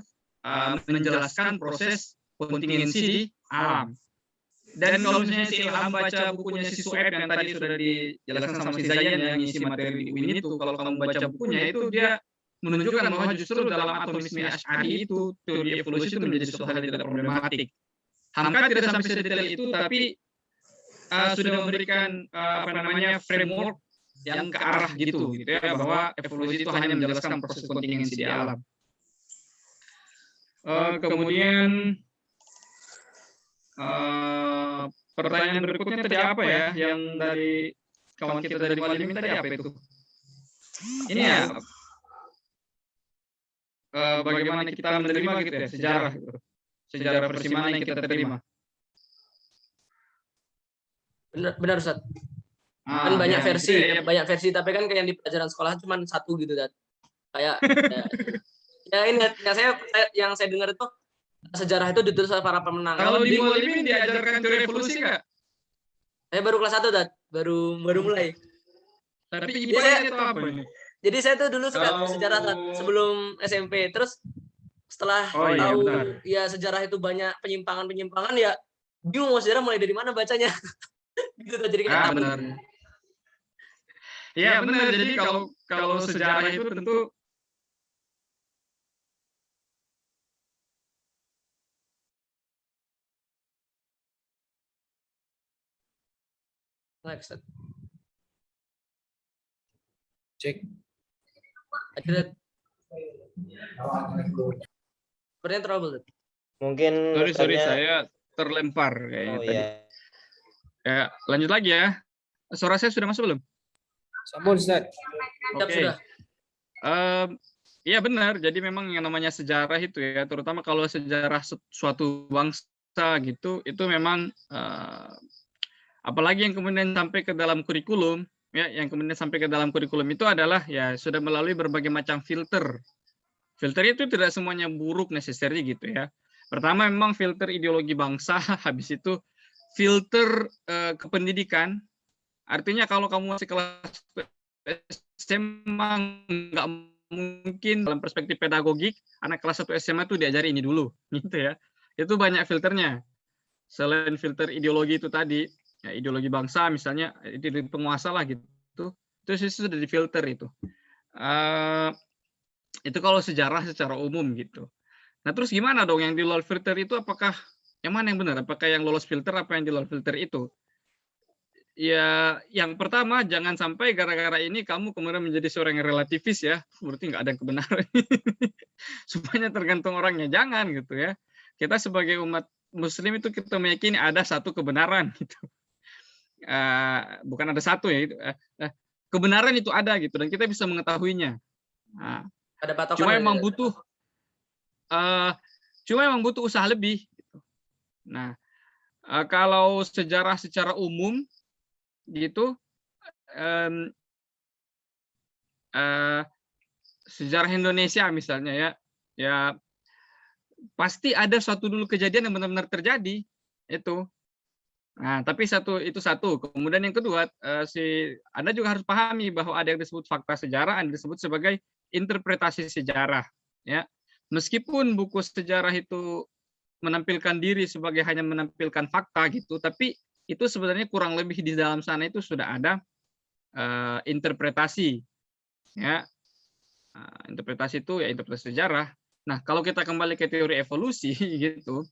menjelaskan proses kontingensi di alam. Dan kalau misalnya si Ilham baca bukunya si Sueb yang tadi sudah dijelaskan sama si Zayan yang ngisi materi di UIN itu, kalau kamu baca bukunya itu dia menunjukkan bahwa justru dalam atomisme Asy'ari itu teori evolusi itu menjadi sesuatu hal yang tidak problematik. Hamka tidak sampai sedetail itu, tapi sudah memberikan framework yang ke arah gitu ya, bahwa evolusi itu hanya menjelaskan proses kontingensi di alam. Kemudian pertanyaan berikutnya tadi apa ya, yang dari kawan kita dari Muallimin tadi apa itu? Ini ya bagaimana kita menerima gitu ya, sejarah gitu. Sejarah versi mana yang kita terima. Benar Ustaz. Kan banyak versi, tapi kan kayak yang di pelajaran sekolah cuma satu gitu kan. Kayak ya ini yang saya dengar itu sejarah itu ditulis oleh para pemenang. Kalau di Muallimin diajarkan teori evolusi nggak? Saya baru kelas 1 baru mulai. Tapi IPA itu apa ini? Jadi saya tuh dulu suka sejarah sebelum SMP, terus setelah tahu ya sejarah itu banyak penyimpangan ya bingung mau sejarah mulai dari mana bacanya. Gitu tuh, jadi kita benar. Ya benar. Jadi kalau sejarah itu tentu Next. Cek. Akhirnya sepertinya trouble. Mungkin sorry ustadznya- saya terlempar kayaknya Oh tadi. ya. Ya, lanjut lagi ya. Suara saya sudah masuk belum? Sambung Ustaz. Siap, Oke. sudah. Iya benar. Jadi memang yang namanya sejarah itu ya, terutama kalau sejarah suatu bangsa gitu, itu memang apalagi yang kemudian sampai ke dalam kurikulum, ya, yang kemudian sampai ke dalam kurikulum itu adalah ya sudah melalui berbagai macam filter. Filter itu tidak semuanya buruk necessary gitu ya. Pertama memang filter ideologi bangsa, habis itu filter kependidikan. Artinya kalau kamu masih kelas SMA nggak mungkin dalam perspektif pedagogik anak kelas 1 SMA itu diajari ini dulu gitu ya. Itu banyak filternya. Selain filter ideologi itu tadi, ya, ideologi bangsa misalnya ideologi penguasa lah gitu. Itu sudah difilter itu. Itu kalau sejarah secara umum gitu. Nah, terus gimana dong yang di luar filter itu, apakah yang mana yang benar? Apakah yang lolos filter apa yang di luar filter itu? Ya, yang pertama jangan sampai gara-gara ini kamu kemudian menjadi seorang yang relativis ya, berarti nggak ada yang kebenaran. Semuanya tergantung orangnya, jangan gitu ya. Kita sebagai umat Muslim itu kita meyakini ada satu kebenaran gitu. Bukan ada satu ya, kebenaran itu ada gitu dan kita bisa mengetahuinya. Nah, Ada patokan. cuma nggak? emang butuh usaha lebih. Gitu. Nah, kalau sejarah secara umum gitu, sejarah Indonesia misalnya ya pasti ada suatu dulu kejadian yang benar-benar terjadi itu. Nah, tapi itu satu. Kemudian yang kedua, Anda juga harus pahami bahwa ada yang disebut fakta sejarah, ada yang disebut sebagai interpretasi sejarah. Ya, meskipun buku sejarah itu menampilkan diri sebagai hanya menampilkan fakta gitu, tapi itu sebenarnya kurang lebih di dalam sana itu sudah ada interpretasi. Ya, interpretasi itu ya interpretasi sejarah. Nah, kalau kita kembali ke teori evolusi gitu.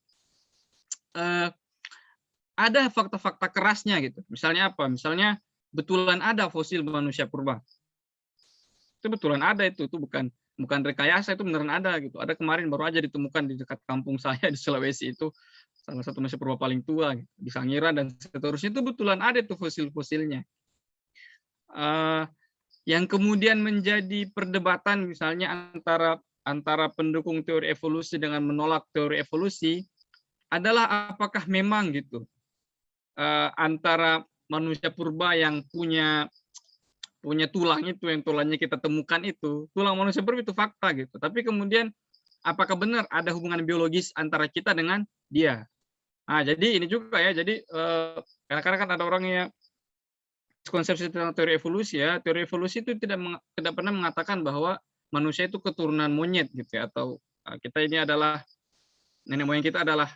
Ada fakta-fakta kerasnya gitu. Misalnya apa? Misalnya betulan ada fosil manusia purba. Itu betulan ada itu bukan rekayasa, itu beneran ada gitu. Ada kemarin baru aja ditemukan di dekat kampung saya di Sulawesi itu salah satu manusia purba paling tua gitu, di Sangiran dan seterusnya itu betulan ada itu fosil-fosilnya. Yang kemudian menjadi perdebatan misalnya antara pendukung teori evolusi dengan menolak teori evolusi adalah apakah memang gitu antara manusia purba yang punya tulang itu, yang tulangnya kita temukan itu, tulang manusia purba itu fakta gitu. Tapi kemudian apakah benar ada hubungan biologis antara kita dengan dia? Nah, jadi ini juga ya. Jadi kadang-kadang kan ada orang yang konsepsi tentang teori evolusi ya. Teori evolusi itu tidak pernah mengatakan bahwa manusia itu keturunan monyet gitu ya, atau kita ini adalah nenek moyang kita adalah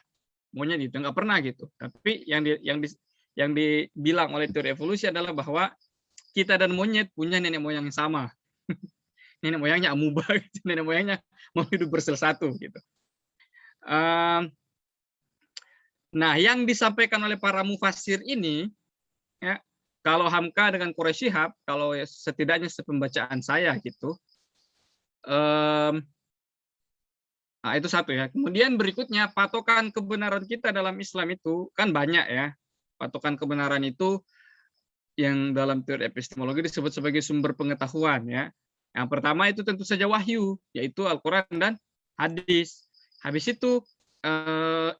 monyet gitu, nggak pernah gitu. Tapi yang dibilang oleh teori evolusi adalah bahwa kita dan monyet punya nenek moyang yang sama. Nenek moyangnya amuba, gitu. Nenek moyangnya mau hidup bersel satu gitu. Nah, yang disampaikan oleh para mufasir ini, ya, kalau Hamka dengan Quraisy Shihab, kalau setidaknya sepembacaan saya gitu, nah, itu satu ya. Kemudian berikutnya patokan kebenaran kita dalam Islam itu kan banyak ya. Patokan kebenaran itu yang dalam teori epistemologi disebut sebagai sumber pengetahuan ya. Yang pertama itu tentu saja wahyu, yaitu Al-Qur'an dan hadis. Habis itu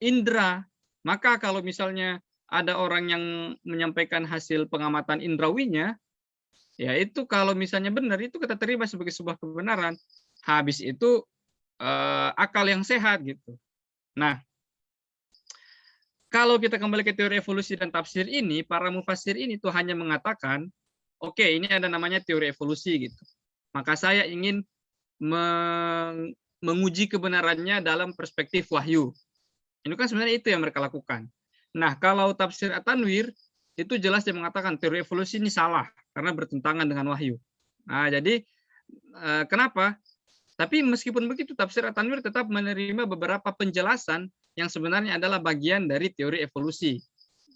indra. Maka kalau misalnya ada orang yang menyampaikan hasil pengamatan indrawinya, ya itu kalau misalnya benar itu kita terima sebagai sebuah kebenaran. Habis itu akal yang sehat gitu. Nah, kalau kita kembali ke teori evolusi dan tafsir ini, para mufasir ini tuh hanya mengatakan, oke, ini ada namanya teori evolusi gitu. Maka saya ingin menguji kebenarannya dalam perspektif wahyu. Ini kan sebenarnya itu yang mereka lakukan. Nah, kalau tafsir At-Tanwir itu jelas dia mengatakan teori evolusi ini salah. karena bertentangan dengan wahyu. Nah, jadi kenapa? Tapi meskipun begitu, tafsir At-Tanwir tetap menerima beberapa penjelasan yang sebenarnya adalah bagian dari teori evolusi.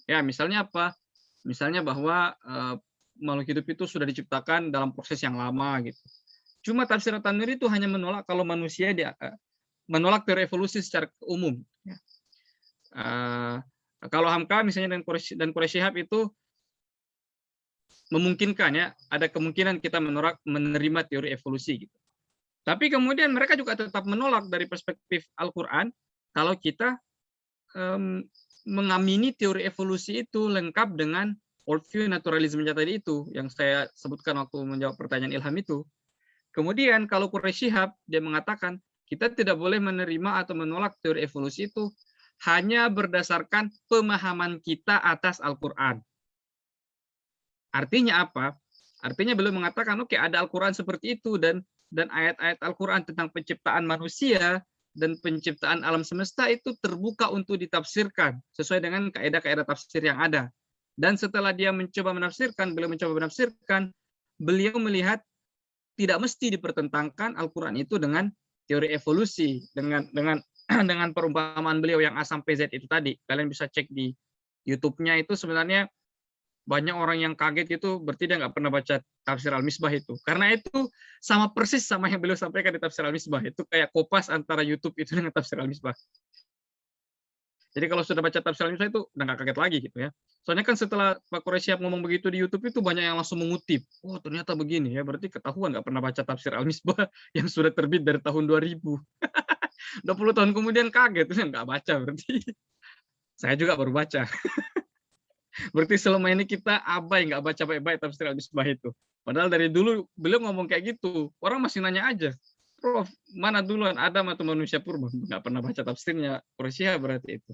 Ya, misalnya apa? Misalnya bahwa makhluk hidup itu sudah diciptakan dalam proses yang lama gitu. Cuma tafsir At-Tanwir itu hanya menolak kalau manusia menolak teori evolusi secara umum. Ya. Kalau Hamka misalnya dan Quraisy Shihab itu memungkinkan ya, ada kemungkinan kita menerima teori evolusi gitu. Tapi kemudian mereka juga tetap menolak dari perspektif Al-Quran kalau kita mengamini teori evolusi itu lengkap dengan worldview naturalisme tadi itu yang saya sebutkan waktu menjawab pertanyaan Ilham itu. Kemudian kalau Quraisy Shihab dia mengatakan kita tidak boleh menerima atau menolak teori evolusi itu hanya berdasarkan pemahaman kita atas Al-Quran. Artinya apa? Artinya beliau mengatakan oke, ada Al-Quran seperti itu dan ayat-ayat Al-Quran tentang penciptaan manusia dan penciptaan alam semesta itu terbuka untuk ditafsirkan sesuai dengan kaidah-kaidah tafsir yang ada. Dan setelah dia beliau mencoba menafsirkan, beliau melihat tidak mesti dipertentangkan Al-Quran itu dengan teori evolusi, dengan perumpamaan beliau yang A sampai Z itu tadi. Kalian bisa cek di YouTube-nya itu sebenarnya banyak orang yang kaget itu berarti dia nggak pernah baca tafsir Al-Misbah itu. Karena itu sama persis sama yang beliau sampaikan di tafsir Al-Misbah. Itu kayak kopas antara YouTube itu dengan tafsir Al-Misbah. Jadi kalau sudah baca tafsir Al-Misbah itu udah nggak kaget lagi gitu ya. Soalnya kan setelah Pak Quraisy Shihab ngomong begitu di YouTube itu banyak yang langsung mengutip. Oh ternyata begini ya, berarti ketahuan nggak pernah baca tafsir Al-Misbah yang sudah terbit dari tahun 2000. 20 tahun kemudian kaget, nggak baca berarti. Saya juga baru baca. Berarti selama ini kita abai nggak baca baik-baik tafsir Al-Misbah itu. Padahal dari dulu beliau ngomong kayak gitu. Orang masih nanya aja, Prof, mana duluan Adam atau manusia purba? Nggak pernah baca tafsirnya Quraisy Shihab berarti itu.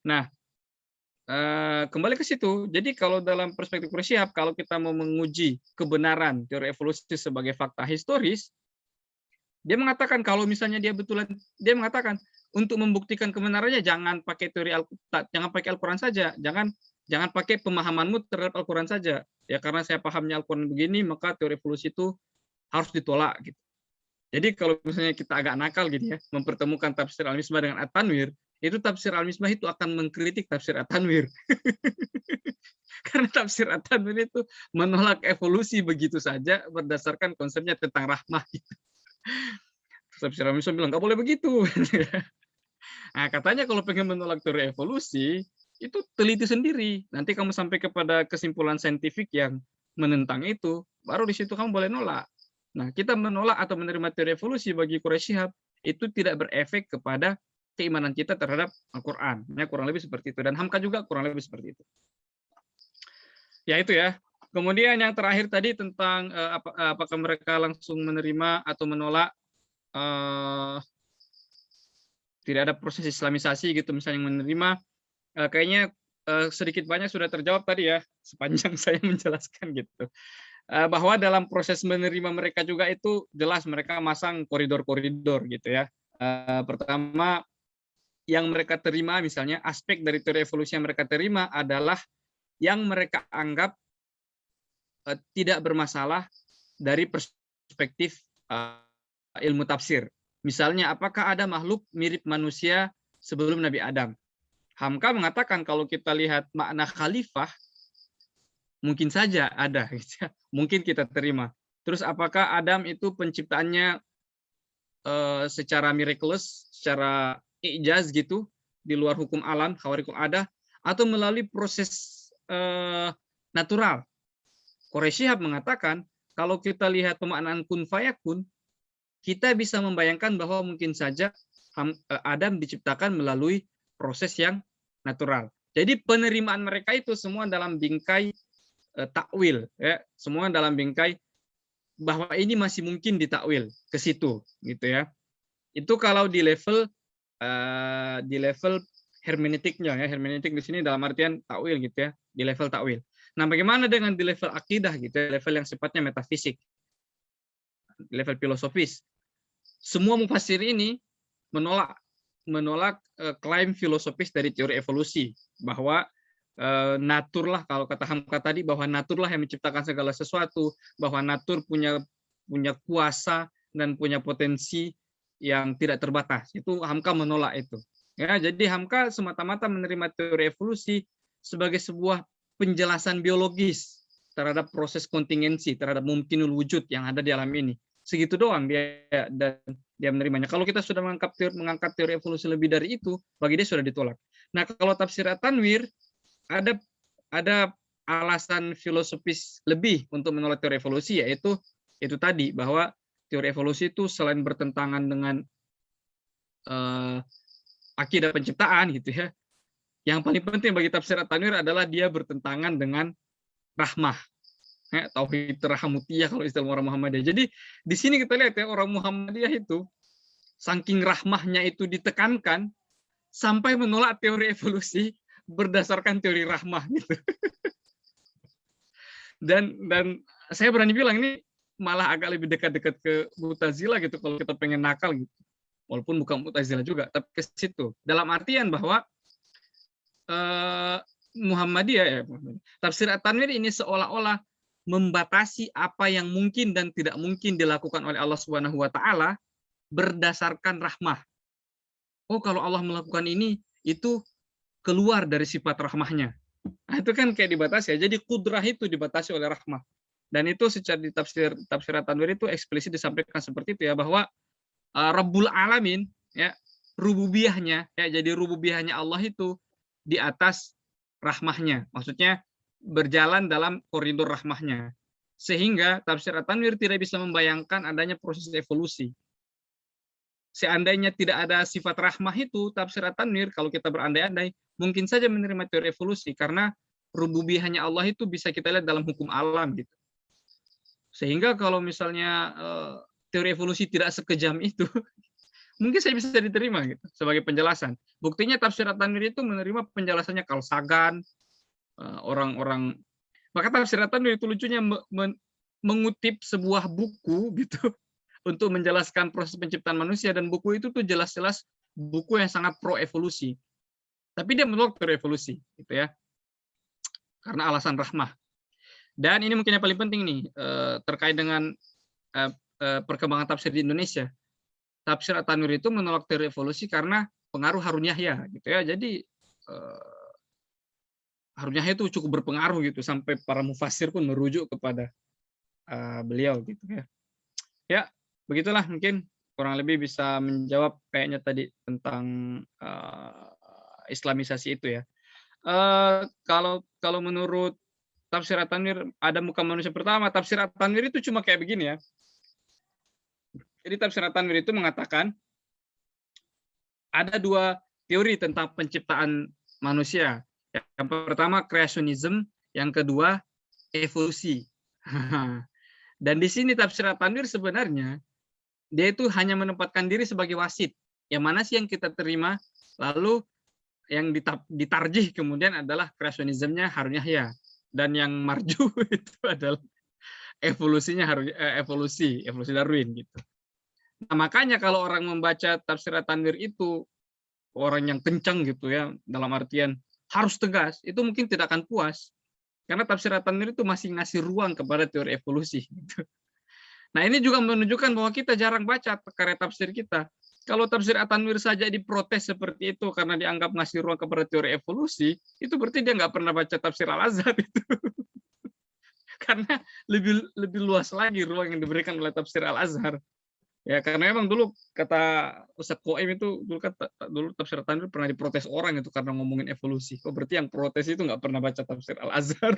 Nah, kembali ke situ. Jadi kalau dalam perspektif Quraisy Shihab, kalau kita mau menguji kebenaran teori evolusi sebagai fakta historis, dia mengatakan kalau misalnya dia mengatakan untuk membuktikan kebenarannya jangan pakai jangan pakai Al-Quran saja, jangan pakai pemahamanmu terhadap Al-Quran saja. Ya karena saya pahamnya Al-Quran begini, maka teori evolusi itu harus ditolak gitu. Jadi kalau misalnya kita agak nakal gitu ya, mempertemukan tafsir Al-Misbah dengan At-Tanwir, itu tafsir Al-Misbah itu akan mengkritik tafsir At-Tanwir. Karena tafsir At-Tanwir itu menolak evolusi begitu saja berdasarkan konsepnya tentang rahmah gitu. Tafsir Al-Misbah bilang nggak boleh begitu. Nah, katanya kalau pengen menolak teori evolusi, itu teliti sendiri. Nanti kamu sampai kepada kesimpulan saintifik yang menentang itu, baru di situ kamu boleh nolak. Nah, kita menolak atau menerima teori evolusi bagi Quraisy Shihab itu tidak berefek kepada keimanan kita terhadap Al-Quran. Ya, kurang lebih seperti itu. Dan Hamka juga kurang lebih seperti itu. Ya, itu ya. Kemudian yang terakhir tadi tentang apakah mereka langsung menerima atau menolak tidak ada proses islamisasi gitu misalnya yang menerima. Kayaknya sedikit banyak sudah terjawab tadi ya sepanjang saya menjelaskan gitu bahwa dalam proses menerima mereka juga itu jelas mereka masang koridor-koridor gitu ya. Pertama yang mereka terima misalnya aspek dari teori evolusi yang mereka terima adalah yang mereka anggap tidak bermasalah dari perspektif ilmu tafsir. Misalnya apakah ada makhluk mirip manusia sebelum Nabi Adam? Hamka mengatakan kalau kita lihat makna khalifah, mungkin saja ada, mungkin kita terima. Terus apakah Adam itu penciptaannya secara miraculous, secara ijaz gitu, di luar hukum alam, khawarikul adah, atau melalui proses natural? Quraisy Shihab mengatakan kalau kita lihat pemaknaan kun fayakun, kita bisa membayangkan bahwa mungkin saja Adam diciptakan melalui proses yang natural. Jadi penerimaan mereka itu semua dalam bingkai takwil, ya, semua dalam bingkai bahwa ini masih mungkin ditakwil ke situ, gitu ya. Itu kalau di level hermeneutiknya, ya, hermeneutik di sini dalam artian takwil, gitu ya, di level takwil. Nah, bagaimana dengan di level akidah, gitu, ya, level yang sifatnya metafisik, level filosofis? Semua mufassir ini menolak klaim filosofis dari teori evolusi bahwa natur lah, kalau kata Hamka tadi, bahwa natur lah yang menciptakan segala sesuatu, bahwa natur punya kuasa dan punya potensi yang tidak terbatas. Itu Hamka menolak itu. Ya, jadi Hamka semata-mata menerima teori evolusi sebagai sebuah penjelasan biologis terhadap proses kontingensi, terhadap mungkinul wujud yang ada di alam ini. Segitu doang dia menerimanya. Kalau kita sudah mengangkat teori evolusi lebih dari itu, bagi dia sudah ditolak. Nah, kalau tafsir At-Tanwir ada alasan filosofis lebih untuk menolak teori evolusi, yaitu itu tadi, bahwa teori evolusi itu selain bertentangan dengan akidah penciptaan gitu ya, yang paling penting bagi tafsir At-Tanwir adalah dia bertentangan dengan rahmah, tauhid rahmutiyah kalau istilah orang Muhammadiyah. Jadi di sini kita lihat ya, orang Muhammadiyah itu saking rahmahnya itu ditekankan sampai menolak teori evolusi berdasarkan teori rahmah gitu. Dan saya berani bilang ini malah agak lebih dekat-dekat ke Mu'tazilah gitu kalau kita pengen nakal gitu. Walaupun bukan Mu'tazilah juga, tapi ke situ. Dalam artian bahwa Muhammadiyah ya, tafsir At-Tanwir ini seolah-olah membatasi apa yang mungkin dan tidak mungkin dilakukan oleh Allah Subhanahu wa taala berdasarkan rahmah. Oh, kalau Allah melakukan ini, itu keluar dari sifat rahmahnya. Nah, itu kan kayak dibatasi ya. Jadi kudrah itu dibatasi oleh rahmah. Dan itu secara di tafsir At-Tanwir itu eksplisit disampaikan seperti itu ya, bahwa Rabbul Alamin ya, rububiyahnya ya, jadi rububiyahnya Allah itu di atas rahmahnya. Maksudnya berjalan dalam koridor rahmahnya. Sehingga tafsir At-Tanwir tidak bisa membayangkan adanya proses evolusi. Seandainya tidak ada sifat rahmah itu, tafsir At-Tanwir, kalau kita berandai-andai, mungkin saja menerima teori evolusi, karena rububiyahnya Allah itu bisa kita lihat dalam hukum alam gitu. Sehingga kalau misalnya teori evolusi tidak sekejam itu, mungkin saya bisa diterima gitu sebagai penjelasan. Buktinya tafsir At-Tanwir itu menerima penjelasannya Carl Sagan, orang-orang. Maka tafsir At-Tanwir itu lucunya mengutip sebuah buku gitu untuk menjelaskan proses penciptaan manusia, dan buku itu tuh jelas-jelas buku yang sangat pro evolusi. Tapi dia menolak teori evolusi gitu ya. Karena alasan rahmah. Dan ini mungkin yang paling penting nih terkait dengan perkembangan tafsir di Indonesia. Tafsir At-Tanwir itu menolak teori evolusi karena pengaruh Harun Yahya gitu ya. Jadi Harun Yahya itu cukup berpengaruh gitu, sampai para mufassir pun merujuk kepada beliau gitu ya. Ya, begitulah mungkin kurang lebih bisa menjawab kayaknya tadi tentang Islamisasi itu ya. Kalau menurut tafsir At-Tanwir ada muka manusia pertama, tafsir At-Tanwir itu cuma kayak begini ya. Jadi tafsir At-Tanwir itu mengatakan ada dua teori tentang penciptaan manusia. Yang pertama kreasionisme, yang kedua evolusi. Dan di sini tafsir At-Tanwir sebenarnya dia itu hanya menempatkan diri sebagai wasit. Yang mana sih yang kita terima, lalu yang ditarjih kemudian adalah kreasionismenya Harun Yahya, dan yang marju itu adalah evolusinya evolusi Darwin gitu. Nah, makanya kalau orang membaca tafsir At-Tanwir itu orang yang kencang gitu ya, dalam artian harus tegas, itu mungkin tidak akan puas. Karena tafsir At-Tanwir itu masih ngasih ruang kepada teori evolusi gitu. Nah, ini juga menunjukkan bahwa kita jarang baca karya tafsir kita. Kalau tafsir At-Tanwir saja diprotes seperti itu karena dianggap ngasih ruang kepada teori evolusi, itu berarti dia nggak pernah baca tafsir Al-Azhar itu. Karena lebih luas lagi ruang yang diberikan oleh tafsir Al-Azhar. Ya, karena memang dulu kata Ustadz Qoim itu dulu tafsir At-Tanwir pernah diprotes orang itu karena ngomongin evolusi. Oh, berarti yang protes itu nggak pernah baca tafsir Al-Azhar.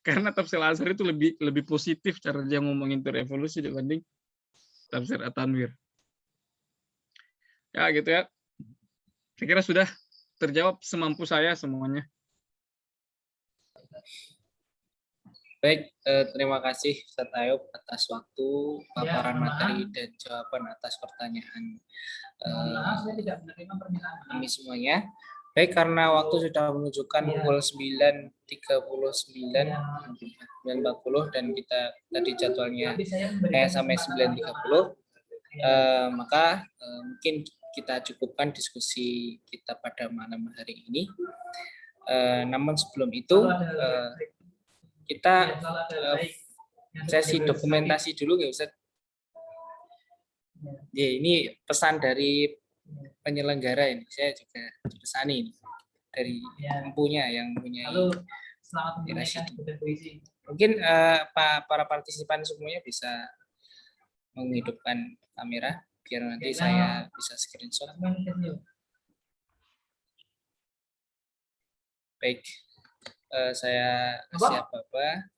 Karena tafsir Al-Azhar itu lebih positif cara dia ngomongin teori evolusi dibanding tafsir At-Tanwir. Ya gitu ya. Saya kira sudah terjawab semampu saya semuanya. Baik, terima kasih Ustadz Ayub atas waktu, paparan materi dan jawaban atas pertanyaan ini semuanya. Baik, karena waktu sudah menunjukkan pukul 9.39 dan kita tadi jadwalnya sampai 9.30, maka mungkin kita cukupkan diskusi kita pada malam hari ini. Namun sebelum itu kita sesi dokumentasi dulu nggak Ustaz? Ya, ini pesan dari penyelenggara ini. Saya juga dipesani ini dari empunya yang punya mungkin para partisipan semuanya bisa menghidupkan kamera biar nanti saya bisa screenshot. Baik, saya kasih apa-apa.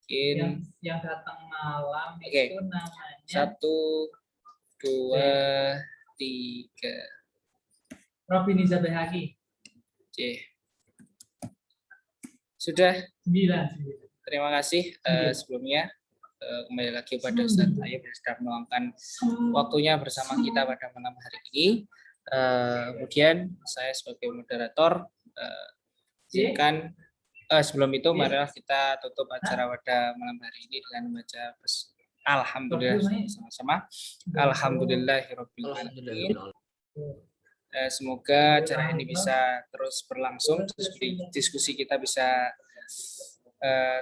Mungkin yang datang malam Oke. itu namanya 1, 2, 3. Robin Iza Behaki. Oke. Sudah. 9. Terima kasih sebelumnya. Kembali lagi pada Ustaz Tayyib yang sudah meluangkan waktunya bersama kita pada malam hari ini. Kemudian saya sebagai moderator izinkan sebelum itu marilah kita tutup acara pada malam hari ini dengan membaca Alhamdulillah sama-sama. Alhamdulillahirabbil alamin. Semoga acara ini bisa terus berlangsung, diskusi kita bisa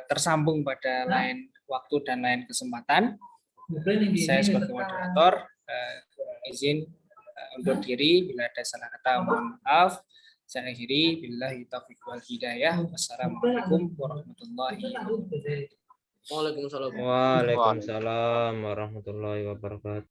tersambung pada lain waktu dan lain kesempatan. Saya sebagai moderator izin undur diri, bila ada salah kata mohon maaf. Saya akhiri, billahi taufiq wal hidayah. Wassalamualaikum warahmatullahi wabarakatuh. Waalaikumsalam. Waalaikumsalam warahmatullahi wabarakatuh.